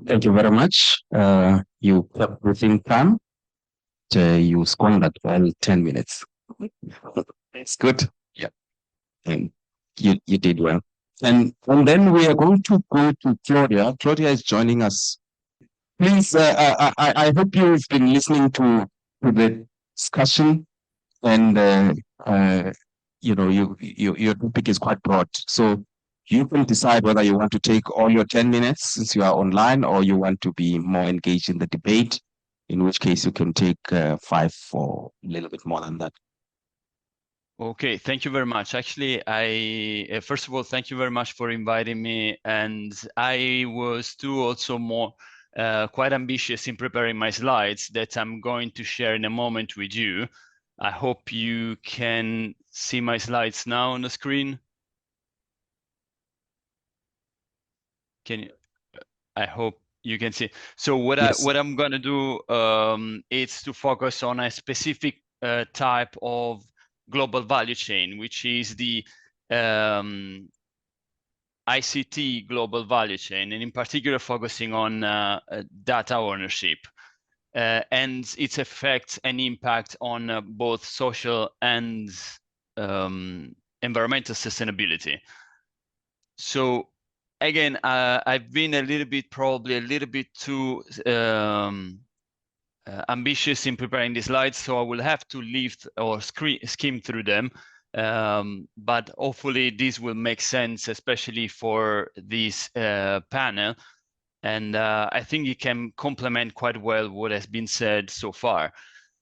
Thank you very much. You kept within time. You squandered well 10 minutes. It's good. Yeah. And you did well. And then we are going to go to Claudia. Claudia is joining us. Please, I hope you've been listening to the discussion, and you know, your topic is quite broad. So you can decide whether you want to take all your 10 minutes since you are online, or you want to be more engaged in the debate, in which case you can take 5 or a little bit more than that. Okay, thank you very much. Actually, I first of all, thank you very much for inviting me. And I was too also more quite ambitious in preparing my slides that I'm going to share in a moment with you. I hope you can see my slides now on the screen. Can you? I hope you can see. So what I'm going to do is to focus on a specific type of global value chain, which is the ICT global value chain, and in particular focusing on data ownership and its effects and impact on both social and environmental sustainability. So again, I've been probably a little bit too ambitious in preparing the slides, so I will have to lift or skim through them. But hopefully this will make sense, especially for this panel. And I think it can complement quite well what has been said so far.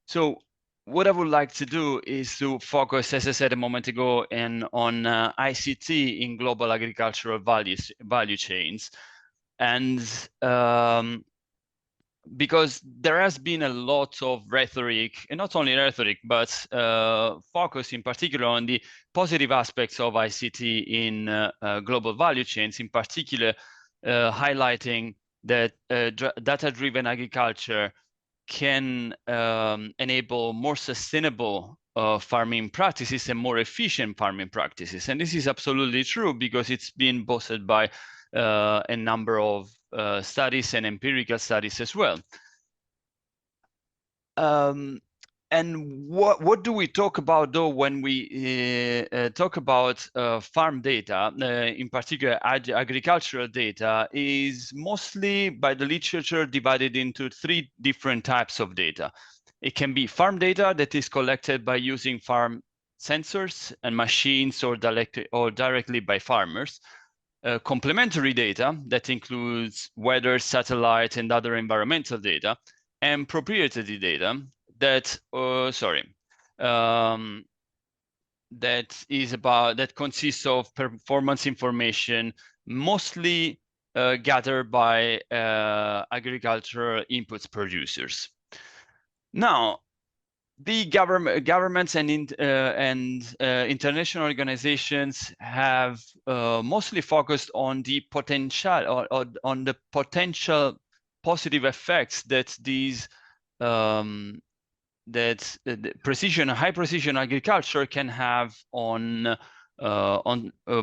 So what I would like to do is to focus, as I said a moment ago, on ICT in global agricultural value chains. And because there has been a lot of rhetoric, and not only rhetoric, but focus in particular on the positive aspects of ICT in global value chains, in particular highlighting that data-driven agriculture can enable more sustainable farming practices and more efficient farming practices. And this is absolutely true because it's been boasted by a number of studies and empirical studies as well. And what do we talk about though when we talk about farm data, in particular agricultural data, is mostly by the literature divided into 3 different types of data. It can be farm data that is collected by using farm sensors and machines or directly by farmers. Complementary data that includes weather, satellite, and other environmental data, and proprietary data that that consists of performance information, mostly gathered by agricultural inputs producers. Now, the governments and international organizations have mostly focused on the potential or on the potential positive effects that these high precision agriculture can have on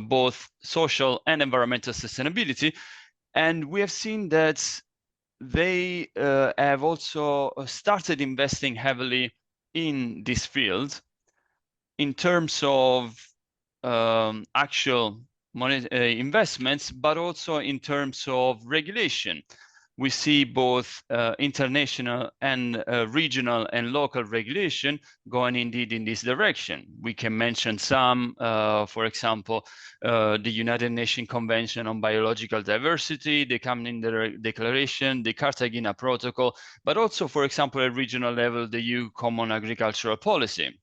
both social and environmental sustainability, and we have seen that they have also started investing heavily in this field in terms of actual investments, but also in terms of regulation. We see both international and regional and local regulation going indeed in this direction. We can mention some, for example, the United Nations Convention on Biological Diversity, the Camden Declaration, the Cartagena Protocol, but also, for example, at regional level, the EU Common Agricultural Policy.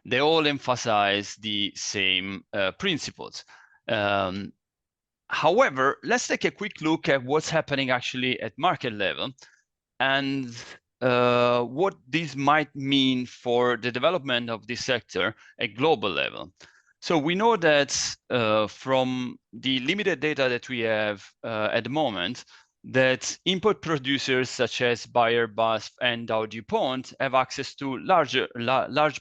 They all emphasize the same principles. However, let's take a quick look at what's happening actually at market level and what this might mean for the development of this sector at global level. So we know that from the limited data that we have at the moment, that input producers such as Bayer, BASF, and Dow DuPont have access to large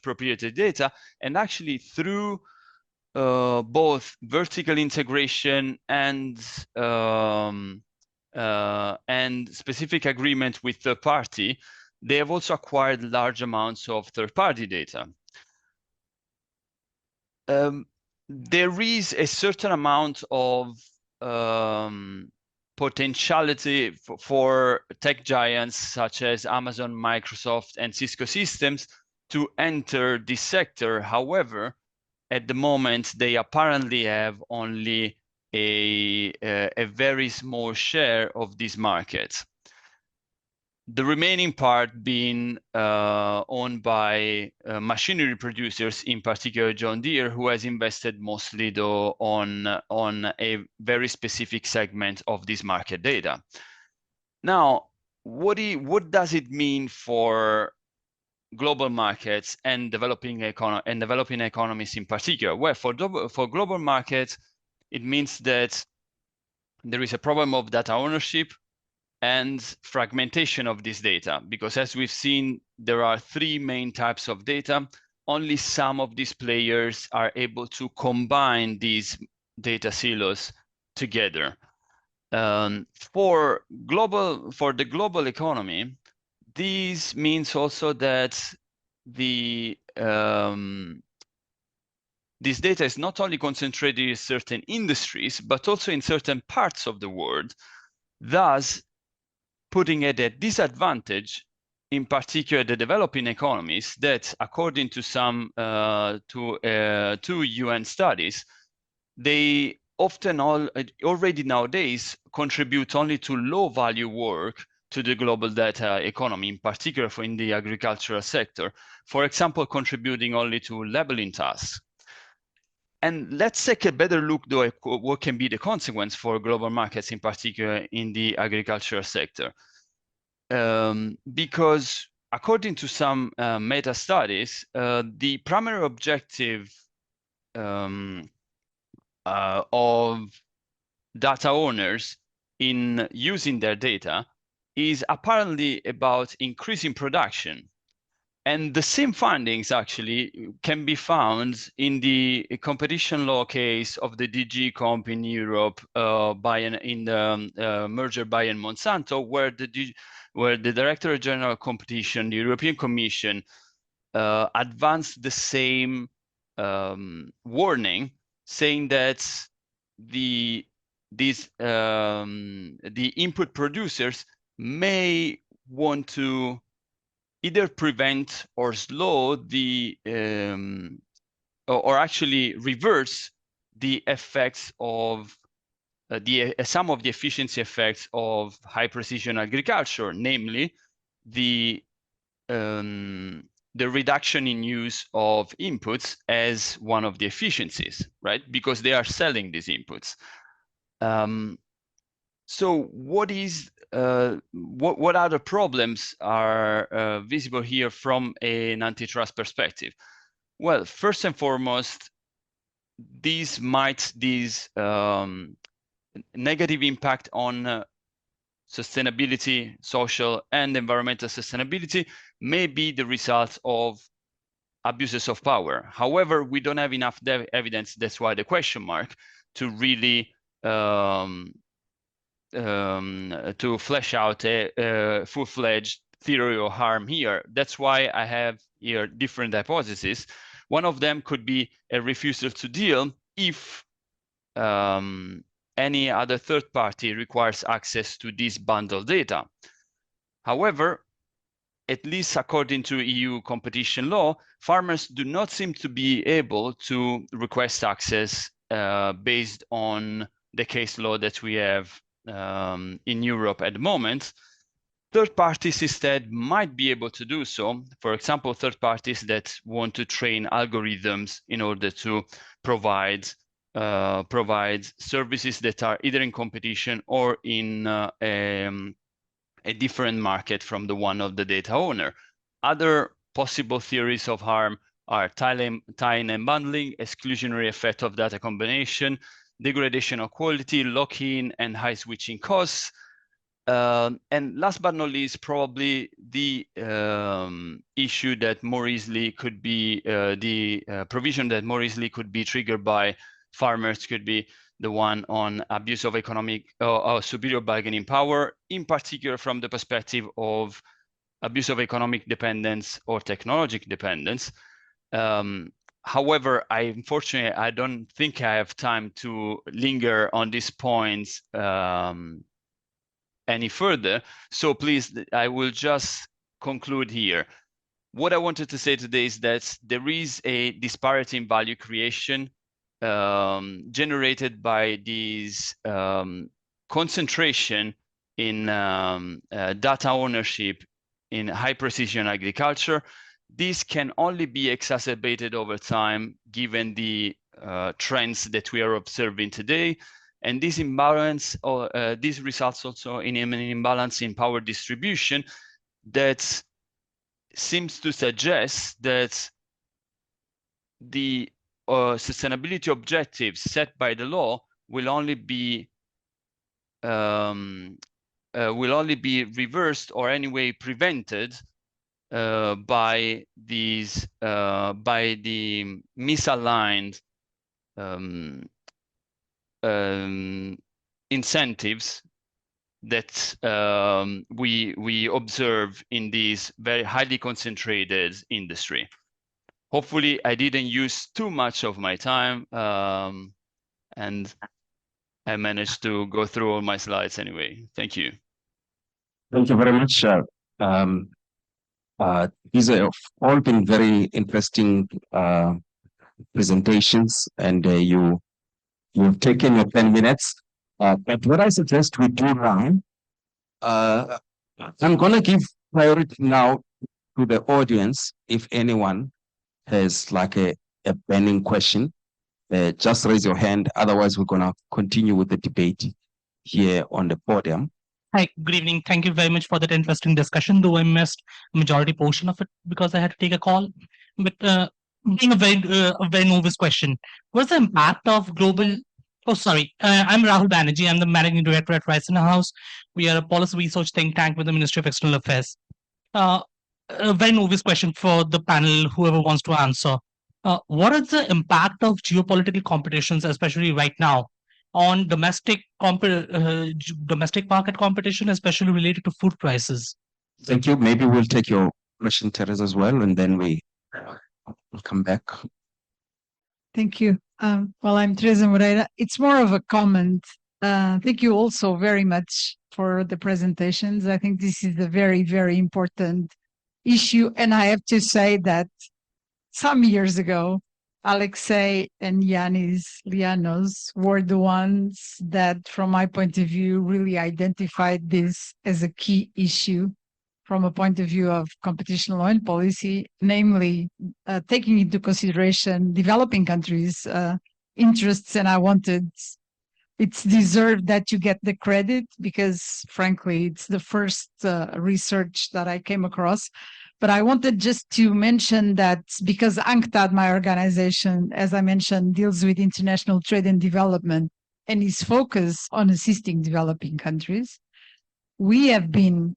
proprietary data, and actually through both vertical integration and specific agreement with third party, they have also acquired large amounts of third-party data. There is a certain amount of potentiality for tech giants such as Amazon, Microsoft, and Cisco Systems to enter this sector. However, at the moment, they apparently have only a very small share of this market. The remaining part being owned by machinery producers, in particular John Deere, who has invested mostly though on a very specific segment of this market data. Now, what does it mean for global markets and developing economies in particular? Well, for global markets, it means that there is a problem of data ownership and fragmentation of this data, because as we've seen, there are 3 main types of data. Only some of these players are able to combine these data silos together. For the global economy, this means also that this data is not only concentrated in certain industries, but also in certain parts of the world, thus putting at a disadvantage, in particular, the developing economies that, according to some two UN studies, they often already nowadays contribute only to low-value work to the global data economy, in particular in the agricultural sector, for example, contributing only to labeling tasks. And let's take a better look, though, at what can be the consequence for global markets, in particular in the agricultural sector. Because according to some meta studies, the primary objective of data owners in using their data is apparently about increasing production. And the same findings actually can be found in the competition law case of the DG Comp in Europe in the merger Bayer and Monsanto, where the Director General of Competition, the European Commission, advanced the same warning, saying that the input producers may want to either prevent or slow the or actually reverse the effects of some of the efficiency effects of high precision agriculture, namely the reduction in use of inputs as one of the efficiencies, right? Because they are selling these inputs. So what other problems are visible here from an antitrust perspective? Well, first and foremost, these negative impact on sustainability, social and environmental sustainability may be the result of abuses of power. However, we don't have enough evidence, that's why the question mark, to really to flesh out a full-fledged theory of harm here. That's why I have here different hypotheses. One of them could be a refusal to deal if any other third party requires access to this bundle data. However, at least according to EU competition law, farmers do not seem to be able to request access based on the case law that we have in Europe at the moment. Third parties instead might be able to do so. For example, third parties that want to train algorithms in order to provide services that are either in competition or in a different market from the one of the data owner. Other possible theories of harm are tie-in and bundling, exclusionary effect of data combination, degradation of quality, lock-in and high switching costs. And last but not least, probably the issue that more easily could be provision that more easily could be triggered by farmers could be the one on abuse of economic or superior bargaining power, in particular from the perspective of abuse of economic dependence or technological dependence. However, unfortunately, I don't think I have time to linger on these points any further. So please, I will just conclude here. What I wanted to say today is that there is a disparity in value creation generated by this concentration in data ownership in high precision agriculture. This can only be exacerbated over time given the trends that we are observing today. And this imbalance, or this results also in an imbalance in power distribution that seems to suggest that the sustainability objectives set by the law will only be reversed or anyway prevented by these by the misaligned incentives that we observe in this very highly concentrated industry. Hopefully, I didn't use too much of my time, and I managed to go through all my slides anyway. Thank you. Thank you very much. These have all been very interesting presentations, and you've taken your 10 minutes. But what I suggest we do now, I'm going to give priority now to the audience. If anyone has like a burning question, just raise your hand. Otherwise, we're going to continue with the debate here on the podium. Hi, good evening. Thank you very much for that interesting discussion, though I missed majority portion of it because I had to take a call. But being a very novice question, what's the impact of global... Oh, sorry. I'm Rahul Banerjee. I'm the Managing Director at Rice & House. We are a policy research think tank with the Ministry of External Affairs. a very obvious question for the panel, whoever wants to answer. What is the impact of geopolitical competitions, especially right now, on domestic market competition, especially related to food prices? Thank you. Maybe we'll take your question, Teresa, as well, and then we'll come back. Thank you. Well, I'm Teresa Moreira. It's more of a comment. Thank you also very much for the presentations. I think this is a very, very important issue. And I have to say that some years ago, Alexei and Yanis Lianos were the ones that, from my point of view, really identified this as a key issue from a point of view of competition law and policy, namely taking into consideration developing countries' interests. And it's deserved that you get the credit because, frankly, it's the first research that I came across. But I wanted just to mention that because UNCTAD, my organization, as I mentioned, deals with international trade and development and is focused on assisting developing countries, we have been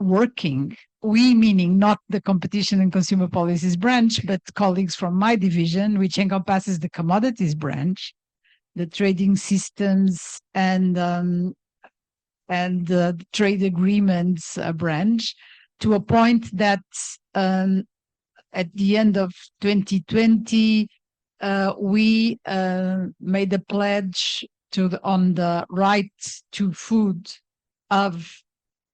working, we meaning not the competition and consumer policies branch, but colleagues from my division, which encompasses the commodities branch, the trading systems and the trade agreements branch, to a point that at the end of 2020, we made a pledge on the right to food of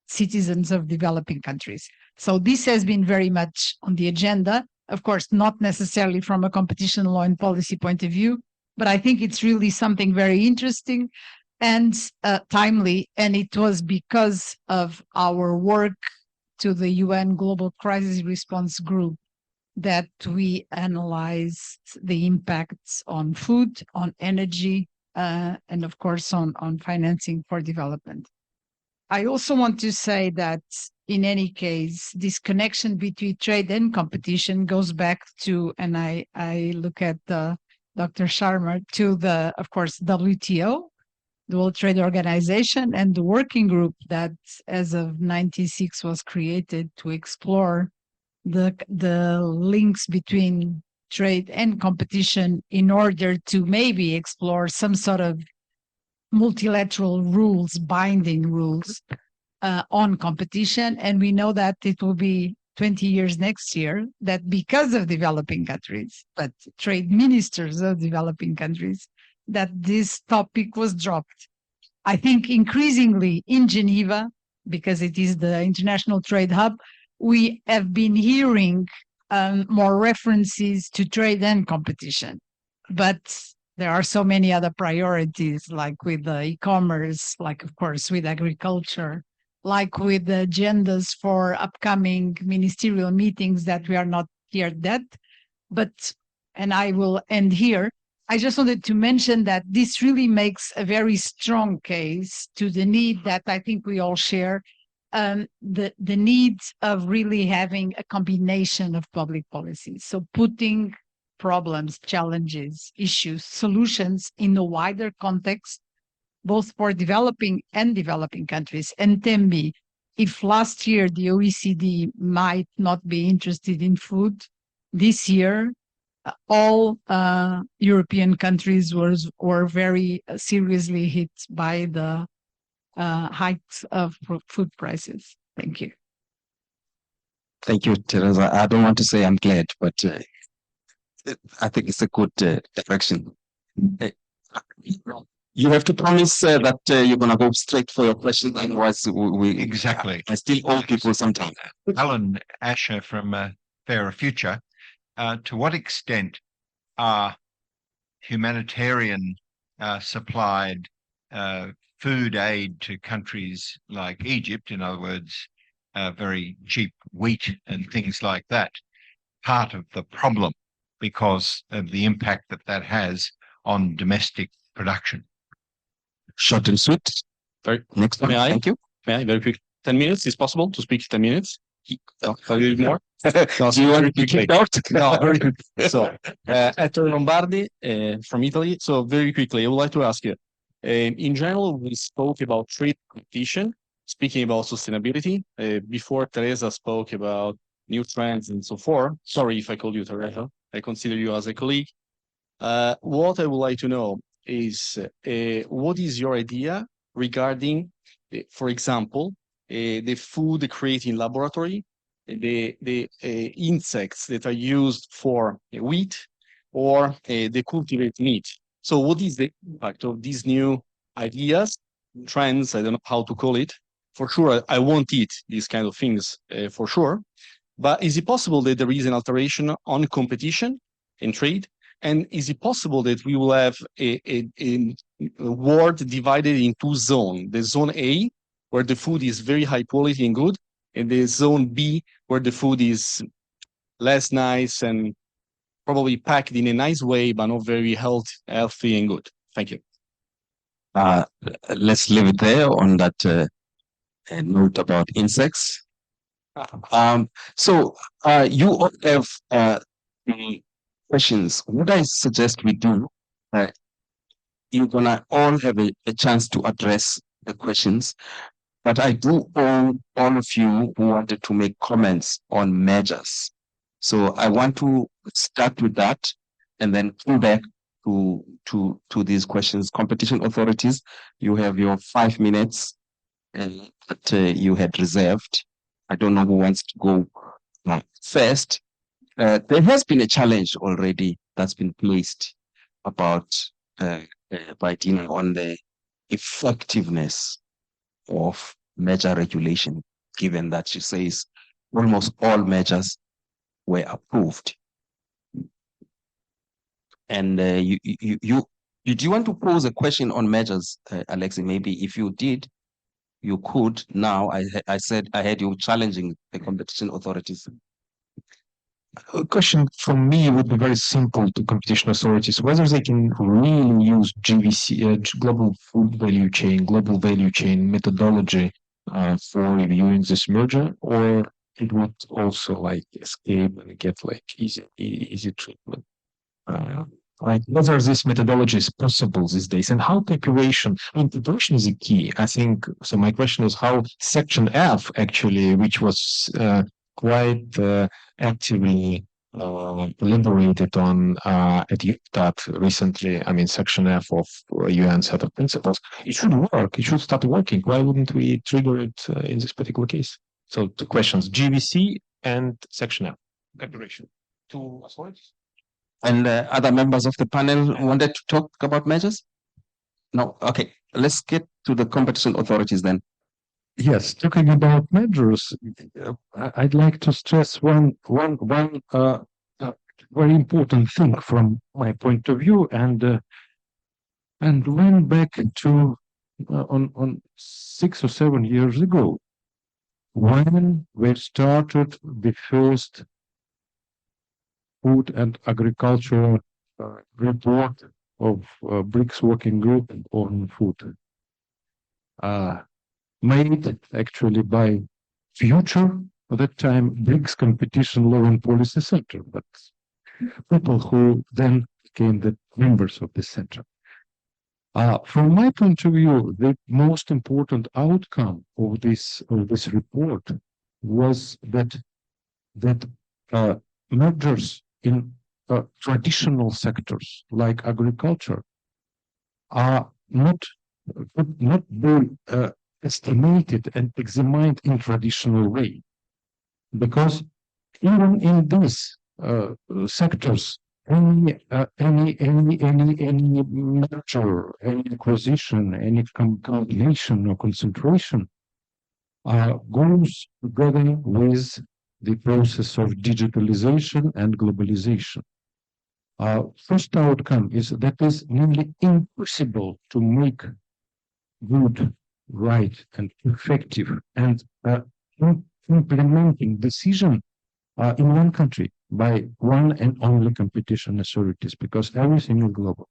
citizens of developing countries. So this has been very much on the agenda, of course, not necessarily from a competition law and policy point of view, but I think it's really something very interesting and timely. And it was because of our work to the UN Global Crisis Response Group that we analyzed the impacts on food, on energy, and of course on financing for development. I also want to say that in any case, this connection between trade and competition goes back to, and I look at Dr. Sharma, to the, of course, WTO, the World Trade Organization, and the working group that as of 96 was created to explore the links between trade and competition in order to maybe explore some sort of multilateral rules, binding rules on competition. And we know that it will be 20 years next year that because of developing countries, but trade ministers of developing countries, that this topic was dropped. I think increasingly in Geneva, because it is the international trade hub, we have been hearing more references to trade and competition. But there are so many other priorities, like with the e-commerce, like, of course, with agriculture, like with the agendas for upcoming ministerial meetings that we are not yet at. But, and I will end here, I just wanted to mention that this really makes a very strong case to the need that I think we all share, the need of really having a combination of public policies. So putting problems, challenges, issues, solutions in a wider context, both for developing and developing countries. And tell me, if last year the OECD might not be interested in food, this year all European countries were very seriously hit by the hikes of food prices. Thank you. Thank you, Teresa. I don't want to say I'm glad, but I think it's a good direction. You have to promise that you're going to go straight for your question, otherwise we Exactly. I still owe people sometimes. Alan Asher from Fairer Future. To what extent are humanitarian supplied food aid to countries like Egypt, in other words, very cheap wheat and things like that, part of the problem because of the impact that that has on domestic production? Short and sweet. Very. Next one. May I? Thank you. May I? Very quick. 10 minutes is possible to speak 10 minutes? A little more? No, Do you want to be quickly. kicked out? No, very quick. So, Ettore Lombardi from Italy. So, very quickly, I would like to ask you. In general, we spoke about trade competition, speaking about sustainability. Before Teresa spoke about new trends and so forth. Sorry if I called you Teresa. I consider you as a colleague. What I would like to know is what is your idea regarding, for example, the food creating laboratory, the insects that are used for wheat or the cultivate meat. So what is the impact of these new ideas, trends, I don't know how to call it. For sure, I won't eat these kind of things for sure. But is it possible that there is an alteration on competition in trade? And is it possible that we will have a world divided in two zones? The zone A, where the food is very high quality and good, and the zone B, where the food is less nice and probably packed in a nice way, but not very healthy and good. Thank you. Let's leave it there on that note about insects. So you all have the questions. What I suggest we do, you're gonna all have a chance to address the questions, but I do owe all of you who wanted to make comments on measures. So I want to start with that and then come back to these questions. Competition authorities, you have your 5 minutes that you had reserved. I don't know who wants to go first. There has been a challenge already that's been placed about by Dina on the effectiveness of measure regulation, given that she says almost all measures were approved. And did you want to pose a question on measures, Alexi? Maybe if you did, you could now. I said I had you challenging the competition authorities. A question from me would be very simple to competition authorities, whether they can really use GVC, global food value chain, global value chain methodology for reviewing this merger, or it would also like escape and get like easy treatment. Like whether this methodology is possible these days and how preparation, I mean, preparation is a key, I think. So my question is how section F actually, which was quite actively elaborated on at UTAT recently, I mean, section F of UN set of principles, it should work, it should start working. Why wouldn't we trigger it in this particular case? So two questions, GVC and section F, preparation. Two authorities. And other members of the panel wanted to talk about measures? No? Okay, let's get to the competition authorities then. Yes, talking about measures, I'd like to stress one very important thing from my point of view, and went back to on 6 or 7 years ago, when we started the first food and agriculture report of BRICS working group on food, made actually by Future, at that time BRICS Competition Law and Policy Center, but people who then became the members of the center. From my point of view, the most important outcome of this report was that mergers in traditional sectors like agriculture are not be estimated and examined in traditional way, because even in these sectors, any merger, any acquisition, any combination or concentration goes together with the process of digitalization and globalization. First outcome is that it is nearly impossible to make good, right, and effective and implementing decision in one country by one and only competition authorities, because everything is global.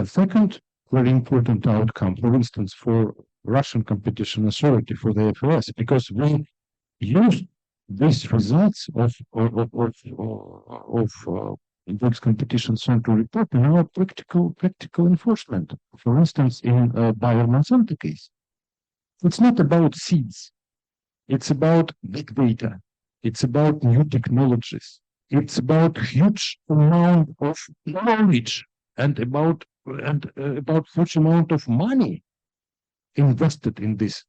Second very important outcome, for instance, for Russian competition authority, for the FOS, because we use these results of BRICS Competition Center report in our practical enforcement. For instance, in Bayer Monsanto case, It's not about seeds. It's about big data. It's about new technologies. It's about huge amount of knowledge and about huge amount of money invested in this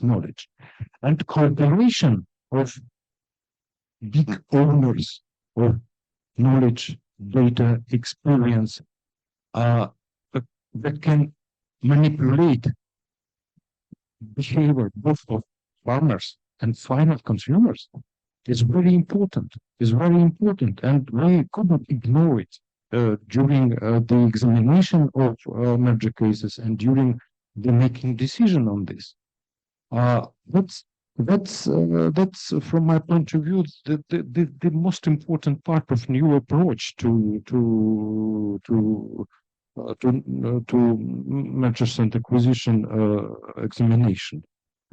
knowledge and cooperation of big owners of knowledge, data, experience that can manipulate behavior both of farmers and final consumers is very important. Is very important, and we couldn't ignore it during the examination of merger cases and during the making decision on this. That's from my point of view the most important part of new approach to mergers and acquisition examination,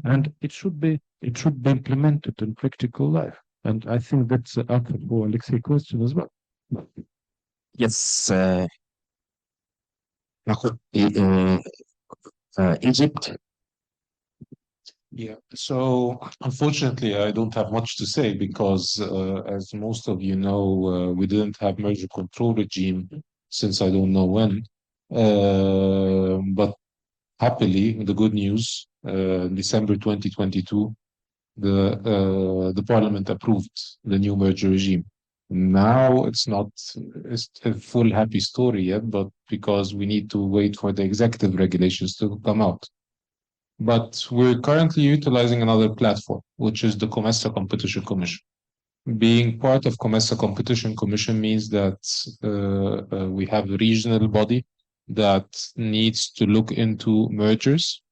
and it should be implemented in practical life. And I think that's the answer for Alexei's question as well. Yes, Egypt. Yeah, so unfortunately, I don't have much to say because, as most of you know, we didn't have merger control regime since I don't know when. But happily, the good news, December 2022, the parliament approved the new merger regime. Now it's not a full happy story yet, but because we need to wait for the executive regulations to come out. But we're currently utilizing another platform, which is the COMESA Competition Commission. Being part of COMESA Competition Commission means that we have a regional body that needs to look into mergers.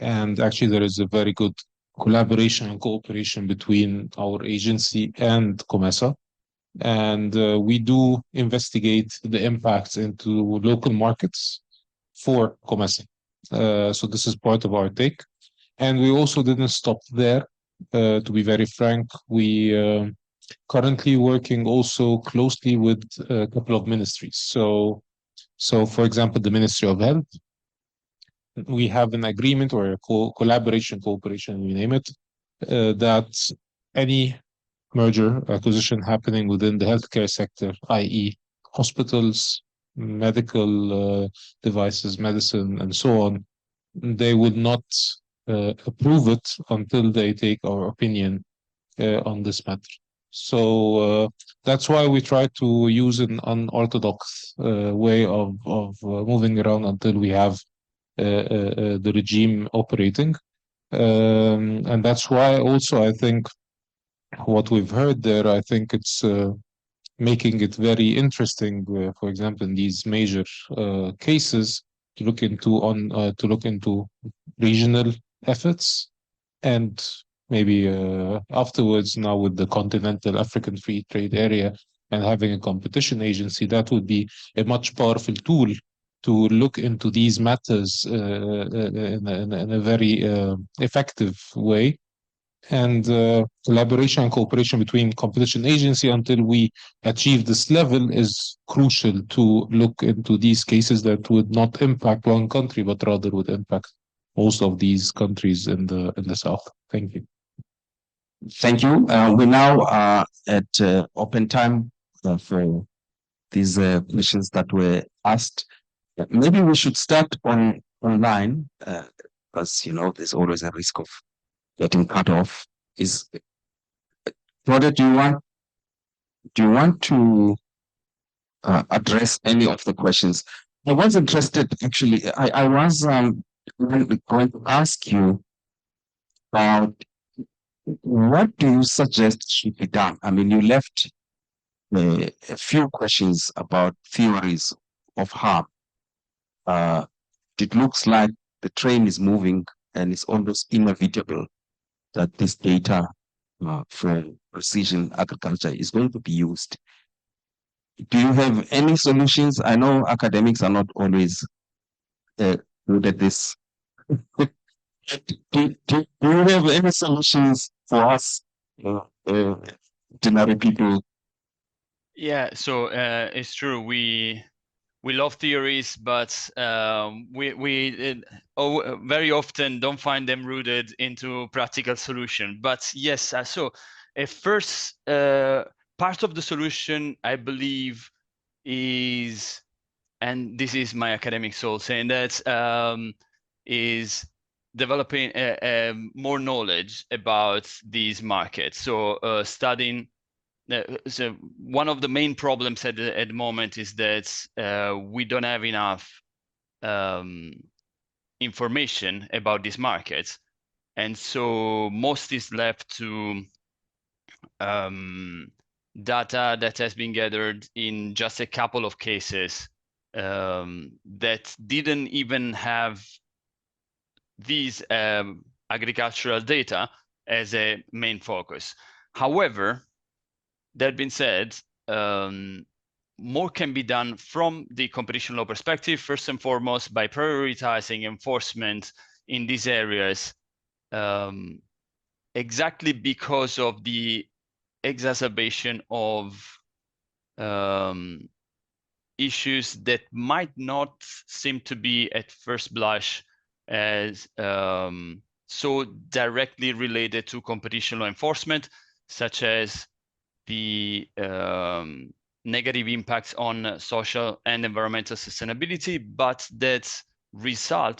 And actually, there is a very good collaboration and cooperation between our agency and COMESA. And we do investigate the impacts into local markets for COMESA. So this is part of our take. And we also didn't stop there. To be very frank, we currently working also closely with a couple of ministries. So for example, the Ministry of Health, we have an agreement or a cooperation, you name it, that any merger acquisition happening within the healthcare sector, i.e. hospitals, medical devices, medicine, and so on, they would not approve it until they take our opinion on this matter. So that's why we try to use an unorthodox way of moving around until we have the regime operating. And that's why also I think what we've heard there, I think it's making it very interesting, for example, in these major cases, to look into regional efforts, and maybe afterwards, now with the continental African free trade area and having a competition agency, that would be a much powerful tool to look into these matters in a very effective way. And collaboration and cooperation between competition agency until we achieve this level is crucial to look into these cases that would not impact one country, but rather would impact most of these countries in the south. Thank you. Thank you. We now are at open time for these questions that were asked. Maybe we should start online, because there's always a risk of getting cut off. Claudia, do you want to address any of the questions? I was interested, actually. I was going to ask you about what do you suggest should be done? I mean, you left a few questions about theories of harm. It looks like the train is moving and it's almost inevitable that this data for precision agriculture is going to be used. Do you have any solutions? I know academics are not always good at this. Do you have any solutions for us, ordinary people? Yeah, so it's true. We we love theories, but very often don't find them rooted into practical solution. But yes, so a first part of the solution, I believe, is, and this is my academic soul saying that, is developing more knowledge about these markets. So studying. So one of the main problems at the moment is that we don't have enough information about these markets, and so most is left to data that has been gathered in just a couple of cases that didn't even have these agricultural data as a main focus. However, that being said, more can be done from the competition law perspective, first and foremost by prioritizing enforcement in these areas, exactly because of the exacerbation of issues that might not seem to be at first blush as so directly related to competition law enforcement, such as the negative impacts on social and environmental sustainability, but that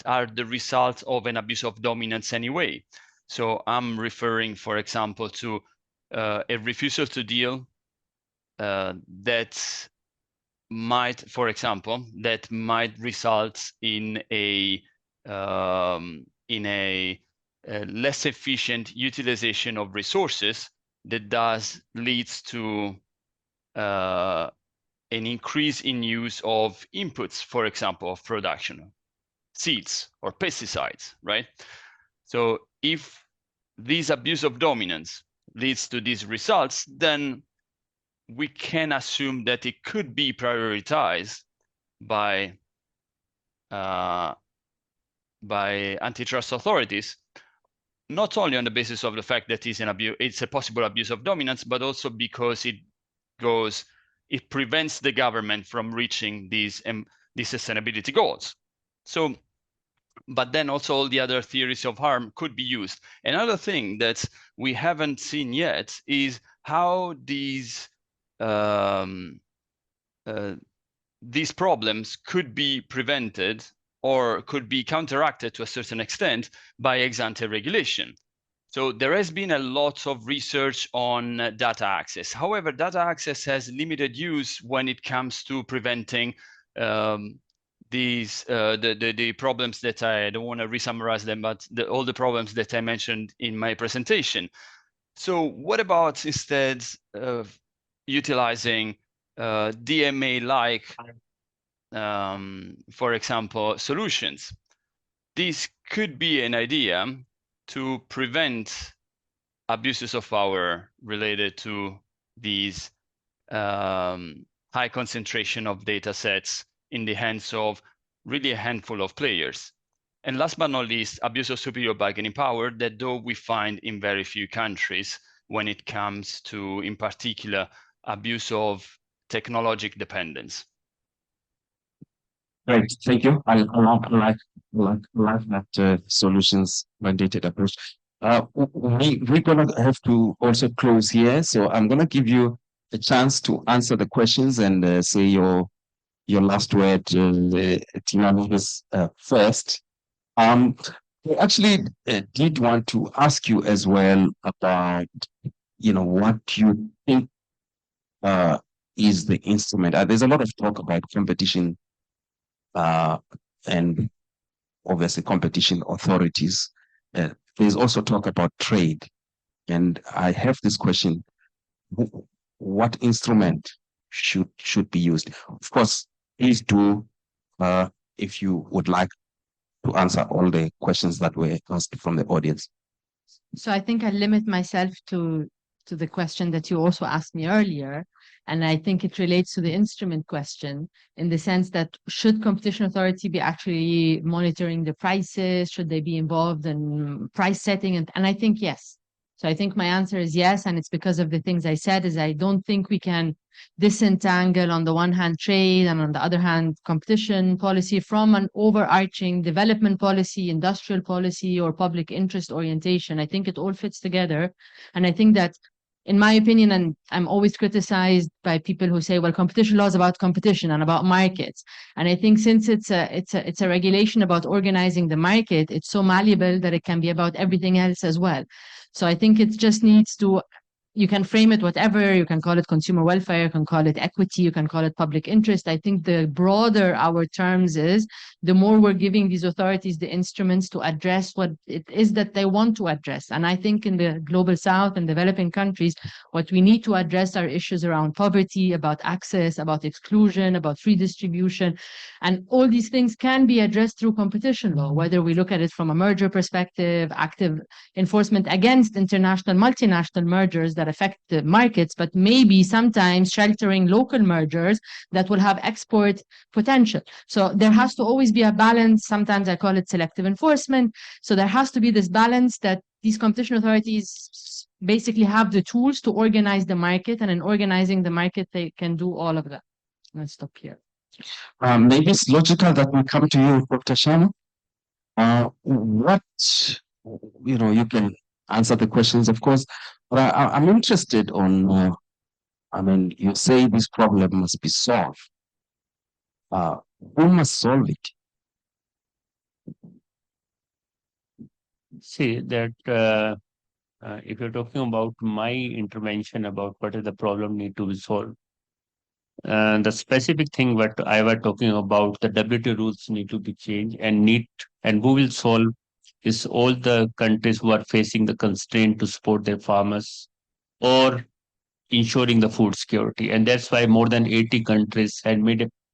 are the result of an abuse of dominance anyway. So I'm referring, for example, to a refusal to deal that might, for example, that might result in a less efficient utilization of resources that thus leads to an increase in use of inputs, for example, of production, seeds or pesticides, right? So if this abuse of dominance leads to these results, then we can assume that it could be prioritized by antitrust authorities, not only on the basis of the fact that it's a possible abuse of dominance, but also because it prevents the government from reaching these sustainability goals. So, but then also all the other theories of harm could be used. Another thing that we haven't seen yet is how these problems could be prevented or could be counteracted to a certain extent by ex-ante regulation. So there has been a lot of research on data access. However, data access has limited use when it comes to preventing the problems that I don't want to re-summarize them, but all the problems that I mentioned in my presentation. So what about instead of utilizing DMA-like, for example, solutions? This could be an idea to prevent abuses of power related to these high concentration of data sets in the hands of really a handful of players. And last but not least, abuse of superior bargaining power, that though we find in very few countries when it comes to, in particular, abuse of technological dependence. Great, thank you. I like that solutions mandated approach. We're gonna have to also close here, so I'm gonna give you a chance to answer the questions and say your last word, Tina, first. I actually did want to ask you as well about, what you think is the instrument. There's a lot of talk about competition and obviously competition authorities. There's also talk about trade. And I have this question: what instrument should be used? Of course, please do, if you would like to answer all the questions that were asked from the audience. So I think I limit myself to the question that you also asked me earlier. And I think it relates to the instrument question in the sense that should competition authority be actually monitoring the prices? Should they be involved in price setting? And I think yes. So I think my answer is yes, and it's because of the things I said, is I don't think we can disentangle on the one hand trade and on the other hand competition policy from an overarching development policy, industrial policy, or public interest orientation. I think it all fits together. And I think that, in my opinion, and I'm always criticized by people who say, well, competition law is about competition and about markets. And I think since it's a regulation about organizing the market, it's so malleable that it can be about everything else as well. So I think it just needs to, you can frame it whatever, you can call it consumer welfare, you can call it equity, you can call it public interest. I think the broader our terms is, the more we're giving these authorities the instruments to address what it is that they want to address. And I think in the global south and developing countries, what we need to address are issues around poverty, about access, about exclusion, about free distribution. And all these things can be addressed through competition law, whether we look at it from a merger perspective, active enforcement against international, multinational mergers that affect the markets, but maybe sometimes sheltering local mergers that will have export potential. So there has to always be a balance. Sometimes I call it selective enforcement. So there has to be this balance that these competition authorities basically have the tools to organize the market, and in organizing the market, they can do all of that. Let's stop here. Maybe it's logical that we come to you, Dr. Sharma. What, you can answer the questions, of course, but I'm interested on, you say this problem must be solved. Who must solve it? See that if you're talking about my intervention about what is the problem need to be solved, the specific thing what I was talking about, the WTO rules need to be changed, and who will solve is all the countries who are facing the constraint to support their farmers or ensuring the food security. And that's why more than 80 countries had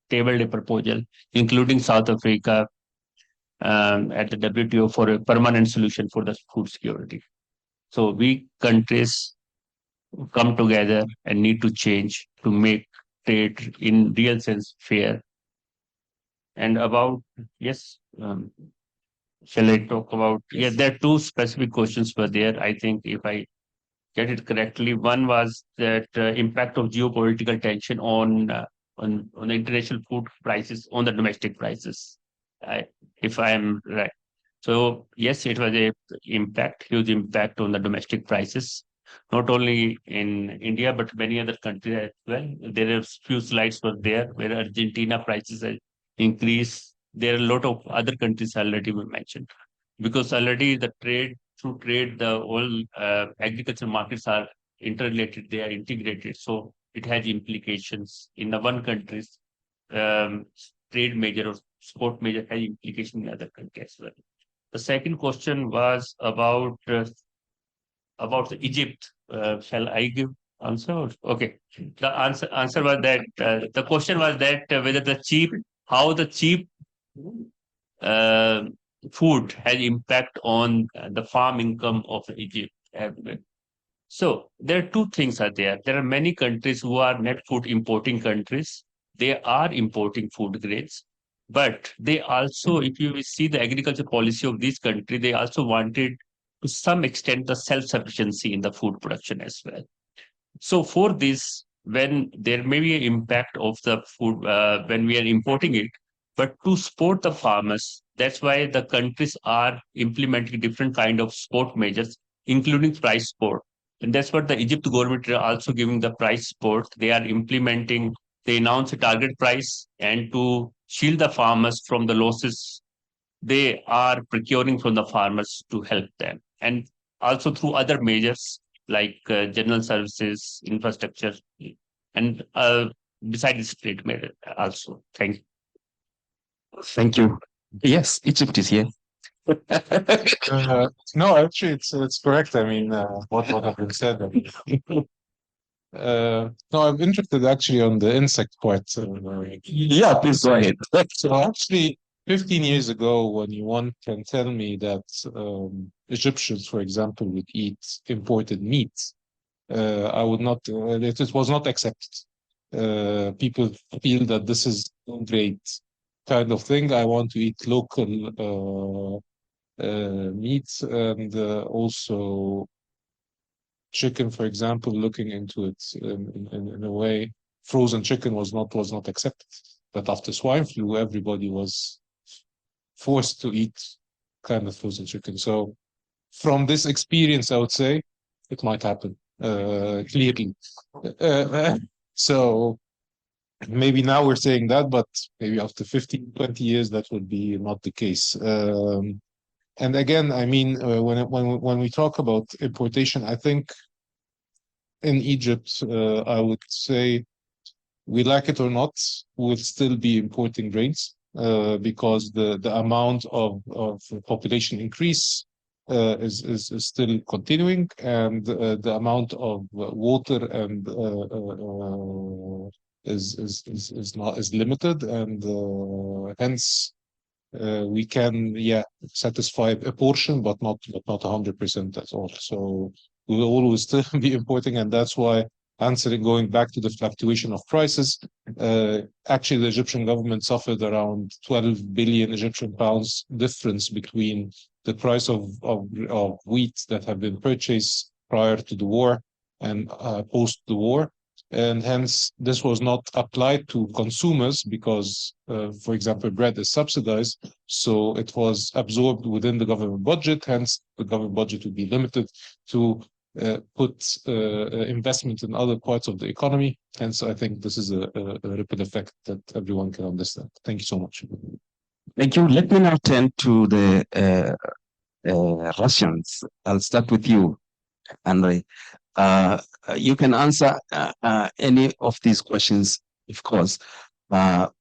tabled a proposal, including South Africa, at the WTO for a permanent solution for the food security. So we countries come together and need to change to make trade in real sense fair. And about, yes, shall I talk about, yes, there are two specific questions were there. I think if I get it correctly, one was that impact of geopolitical tension on the international food prices on the domestic prices, if I am right. So yes, it was a huge impact on the domestic prices, not only in India, but many other countries as well. There are few slides were there where Argentina prices have increased. There are a lot of other countries already we mentioned, because already the through trade, the whole agriculture markets are interrelated, they are integrated. So it has implications in the one country's trade measure or sport measure has implication in other countries as well. The second question was about the Egypt. Shall I give answer? Okay. The answer was that the question was that whether how the cheap food has impact on the farm income of Egypt. So there are two things are there. There are many countries who are net food importing countries. They are importing food grains. But they also, if you see the agriculture policy of this country, they also wanted to some extent the self-sufficiency in the food production as well. So for this, when there may be an impact of the food when we are importing it, but to support the farmers, that's why the countries are implementing different kind of support measures, including price support. And that's what the Egypt government are also giving the price support. They are implementing, they announce a target price, and to shield the farmers from the losses, they are procuring from the farmers to help them. And also through other measures like general services, infrastructure, and besides trade measure also. Thank you. Thank you. Yes, Egypt is here. No, actually, it's correct. I mean, what have been said. No, I'm interested actually on the insect part. Yeah, please go ahead. So actually, 15 years ago, when one can tell me that Egyptians, for example, would eat imported meat, I would not. It was not accepted. People feel that this is great kind of thing. I want to eat local meats, and also chicken, for example, looking into it in a way, frozen chicken was not accepted. But after swine flu, everybody was forced to eat kind of frozen chicken. So from this experience, I would say it might happen clearly. So maybe now we're saying that, but maybe after 15, 20 years, that would be not the case. And again, I mean, when we talk about importation, I think in Egypt, I would say we like it or not, we'll still be importing grains because the amount of population increase is still continuing, and the amount of water and is limited, and hence we can satisfy a portion, but not 100% at all. So we will always still be importing, and that's why going back to the fluctuation of prices, actually the Egyptian government suffered around 12 billion Egyptian pounds difference between the price of wheat that had been purchased prior to the war and post the war. And hence, this was not applied to consumers because, for example, bread is subsidized. So it was absorbed within the government budget. Hence, the government budget would be limited to put investment in other parts of the economy. Hence, I think this is a ripple effect that everyone can understand. Thank you so much. Thank you. Let me now turn to the Russians. I'll start with you, Andre. You can answer any of these questions, of course. But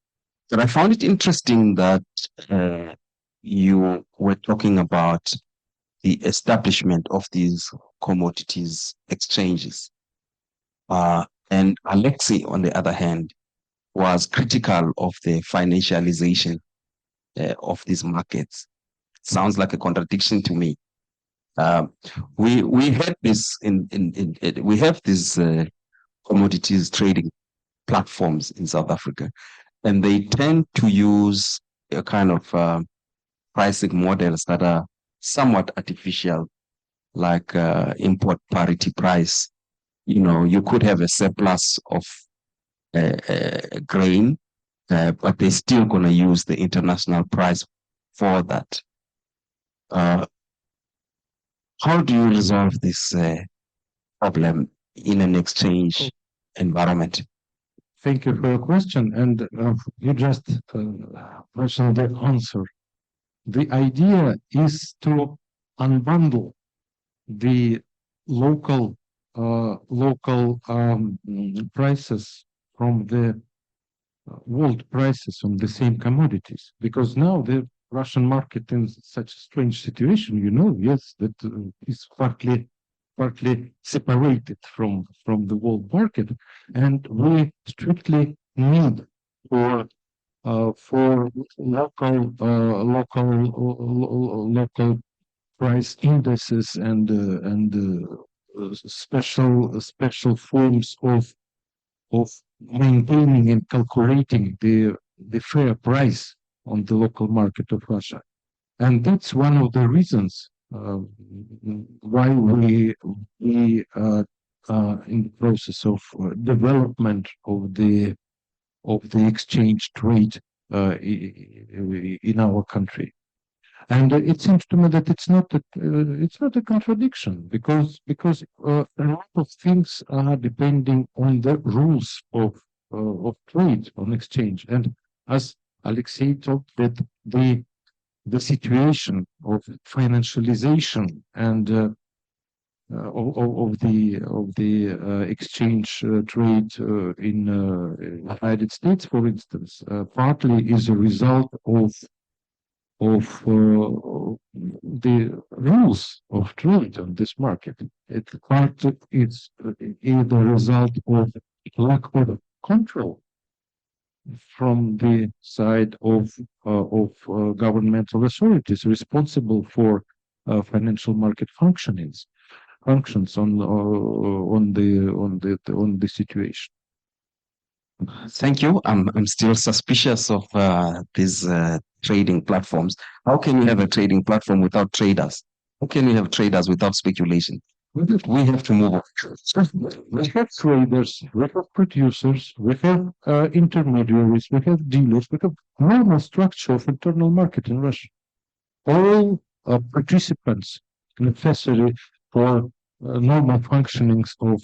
I found it interesting that you were talking about the establishment of these commodities exchanges. And Alexei, on the other hand, was critical of the financialization of these markets. Sounds like a contradiction to me. We have this we have these commodities trading platforms in South Africa, and they tend to use a kind of pricing models that are somewhat artificial, like import parity price. You know, you could have a surplus of grain, but they're still going to use the international price for that. How do you resolve this problem in an exchange environment? Thank you for your question. And you just mentioned the answer. The idea is to unbundle the local prices from the world prices on the same commodities, because now the Russian market in such a strange situation, yes, that is partly separated from the world market, and we strictly need for local price indices and special forms of maintaining and calculating the fair price on the local market of Russia. And that's one of the reasons why we in the process of development of the exchange trade in our country. And it seems to me that it's not a contradiction, because a lot of things are depending on the rules of trade on exchange. And as Alexei talked, that the situation of financialization and of the exchange trade in the United States, for instance, partly is a result of the rules of trade on this market. It part is the result of lack of control from the side of governmental authorities responsible for financial market functions on the situation. Thank you. I'm still suspicious of these trading platforms. How can you have a trading platform without traders? How can you have traders without speculation? We have to move on. So we have traders, we have producers, we have intermediaries, we have dealers, we have normal structure of internal market in Russia. All participants necessary for normal functionings of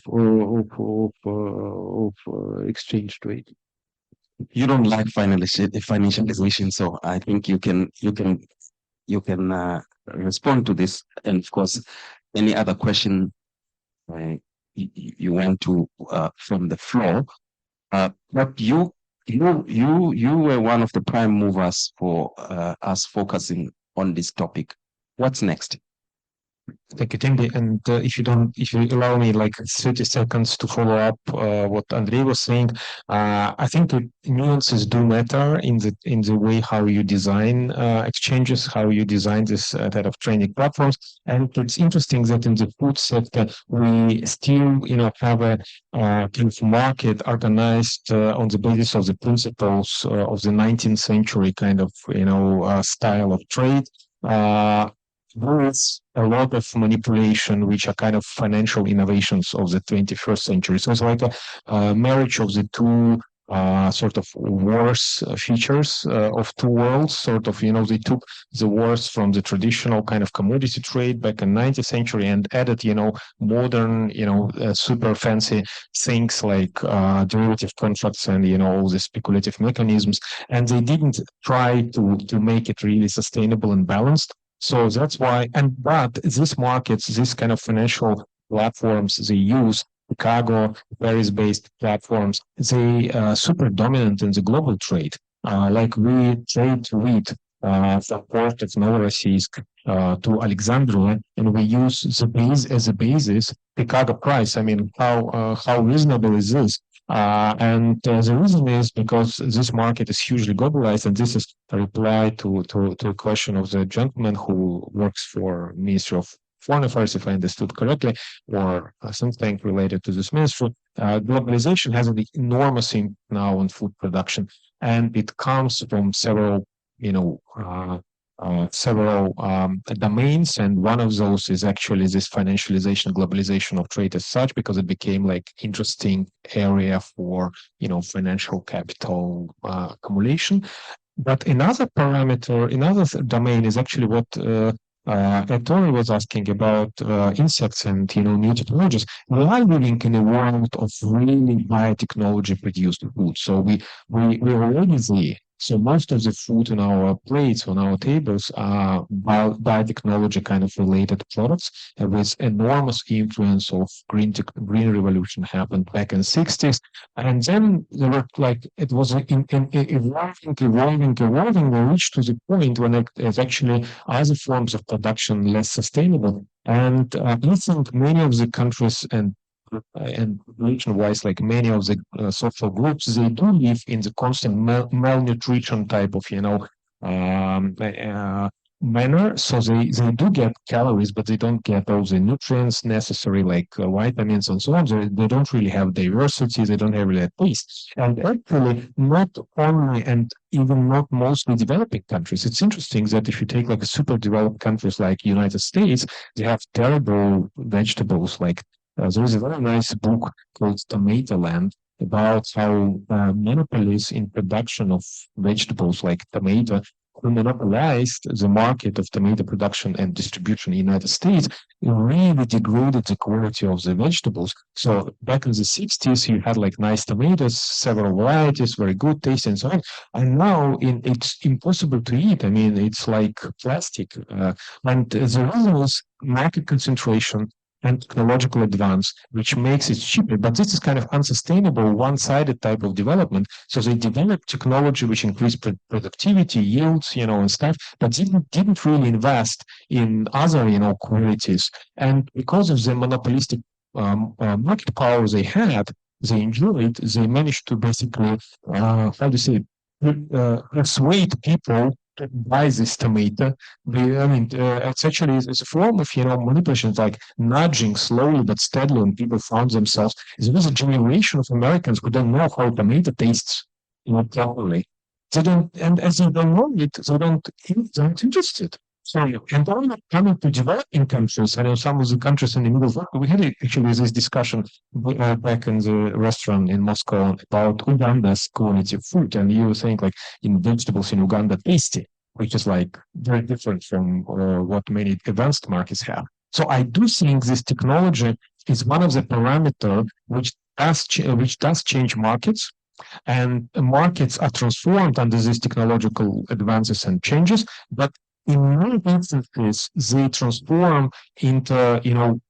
exchange trade. You don't like financialization, so I think you can respond to this. And of course, any other question you want to from the floor. But you were one of the prime movers for us focusing on this topic. What's next? Thank you, Timby. And if you allow me like 30 seconds to follow up what Andrei was saying, I think the nuances do matter in the way how you design exchanges, how you design this type of trading platforms. And it's interesting that in the food sector, we still, have a kind of market organized on the basis of the principles of the 19th century kind of, style of trade. There is a lot of manipulation, which are kind of financial innovations of the 21st century. So it's like a marriage of the two sort of worse features of two worlds. Sort of, they took the worst from the traditional kind of commodity trade back in 19th century and added, modern, super fancy things like derivative contracts and, all the speculative mechanisms. And they didn't try to make it really sustainable and balanced. So that's why, but these markets, this kind of financial platforms they use, Chicago, Paris-based platforms, they super dominant in the global trade. Like we trade wheat from port of Novorossiysk to Alexandria, and we use the base as a basis, Chicago price. I mean, how reasonable is this? And the reason is because this market is hugely globalized, and this is a reply to a question of the gentleman who works for Ministry of Foreign Affairs, if I understood correctly, or something related to this ministry. Globalization has an enormous impact now on food production, and it comes from several, domains, and one of those is actually this financialization, globalization of trade as such, because it became like interesting area for financial capital accumulation. But another parameter, another domain is actually what Tony was asking about insects and new technologies. We are living in a world of really biotechnology produced food. So we already there. So most of the food on our plates, on our tables, are biotechnology kind of related products, with enormous influence of green revolution happened back in the 60s. And then there were it was evolving. We reached to the point when it's actually other forms of production less sustainable. And I think many of the countries and region-wise, like many of the social groups, they do live in the constant malnutrition type of, manner. So they do get calories, but they don't get all the nutrients necessary, like vitamins and so on. They don't really have diversity. They don't have really taste. And actually, not only and even not mostly developing countries. It's interesting that if you take like a super developed countries like United States, they have terrible vegetables like there is a very nice book called Tomato Land about how monopolies in production of vegetables like tomato who monopolized the market of tomato production and distribution in the United States, really degraded the quality of the vegetables. So back in the 60s, you had like nice tomatoes, several varieties, very good taste and so on. And now it's impossible to eat. I mean, it's like plastic. And the reason is market concentration and technological advance, which makes it cheaper. But this is kind of unsustainable, one-sided type of development. So they developed technology which increased productivity, yields, and stuff, but didn't really invest in other, qualities. And because of the monopolistic market power they had, they enjoyed, they managed to basically, persuade people to buy this tomato. It's actually it's a form of manipulation, like nudging slowly but steadily, and people found themselves. There was a generation of Americans who don't know how tomato tastes, properly. They don't, and as they don't know it, they're not interested. Sorry, and only coming to developing countries, I know some of the countries in the Middle East, we had actually this discussion back in the restaurant in Moscow about Uganda's quality of food, and you were saying like in vegetables in Uganda tasty, which is like very different from what many advanced markets have. So I do think this technology is one of the parameters which does change markets, and markets are transformed under these technological advances and changes, but in many instances, they transform into,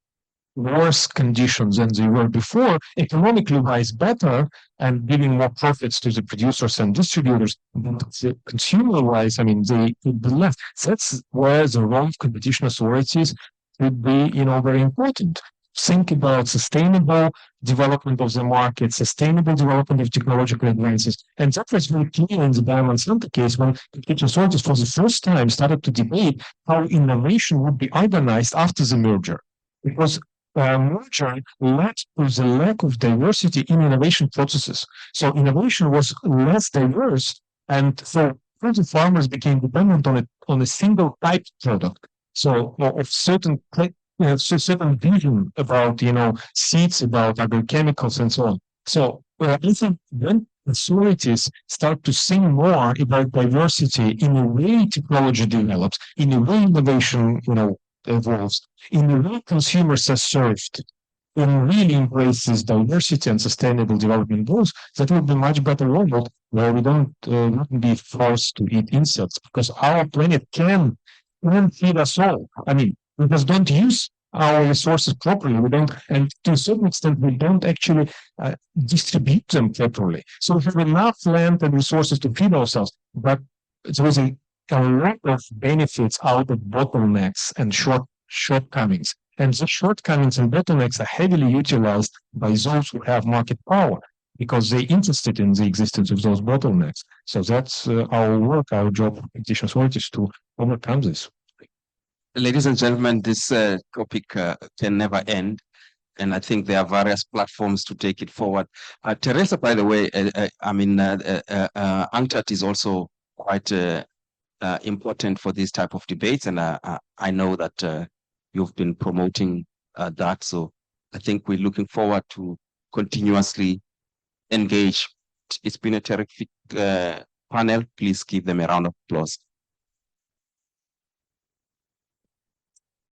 worse conditions than they were before, economically wise better, and giving more profits to the producers and distributors, but the consumer wise, I mean, they could be less. That's where the role of competition authorities would be, very important. Think about sustainable development of the market, sustainable development of technological advances. And that was very clear in the Diamond Center case when competition authorities for the first time started to debate how innovation would be organized after the merger. Because merger led to the lack of diversity in innovation processes. So innovation was less diverse, and so the farmers became dependent on a single type product. So of certain certain vision about seeds, about agrochemicals, and so on. So I think when authorities start to think more about diversity in a way technology develops, in a way innovation evolves, in a way consumers are served, and really embraces diversity and sustainable development goals, that will be much better world where we wouldn't be forced to eat insects, because our planet can feed us all. I mean, we just don't use our resources properly. We don't, and to a certain extent, we don't actually distribute them properly. So we have enough land and resources to feed ourselves, but there is a lot of benefits out of bottlenecks and shortcomings. And the shortcomings and bottlenecks are heavily utilized by those who have market power, because they're interested in the existence of those bottlenecks. So that's our work, our job, competition authorities, to overcome this. Ladies and gentlemen, this topic can never end, and I think there are various platforms to take it forward. Teresa, by the way, UNCTAD is also quite important for this type of debates, and I know that you've been promoting that. So I think we're looking forward to continuously engage. It's been a terrific panel. Please give them a round of applause.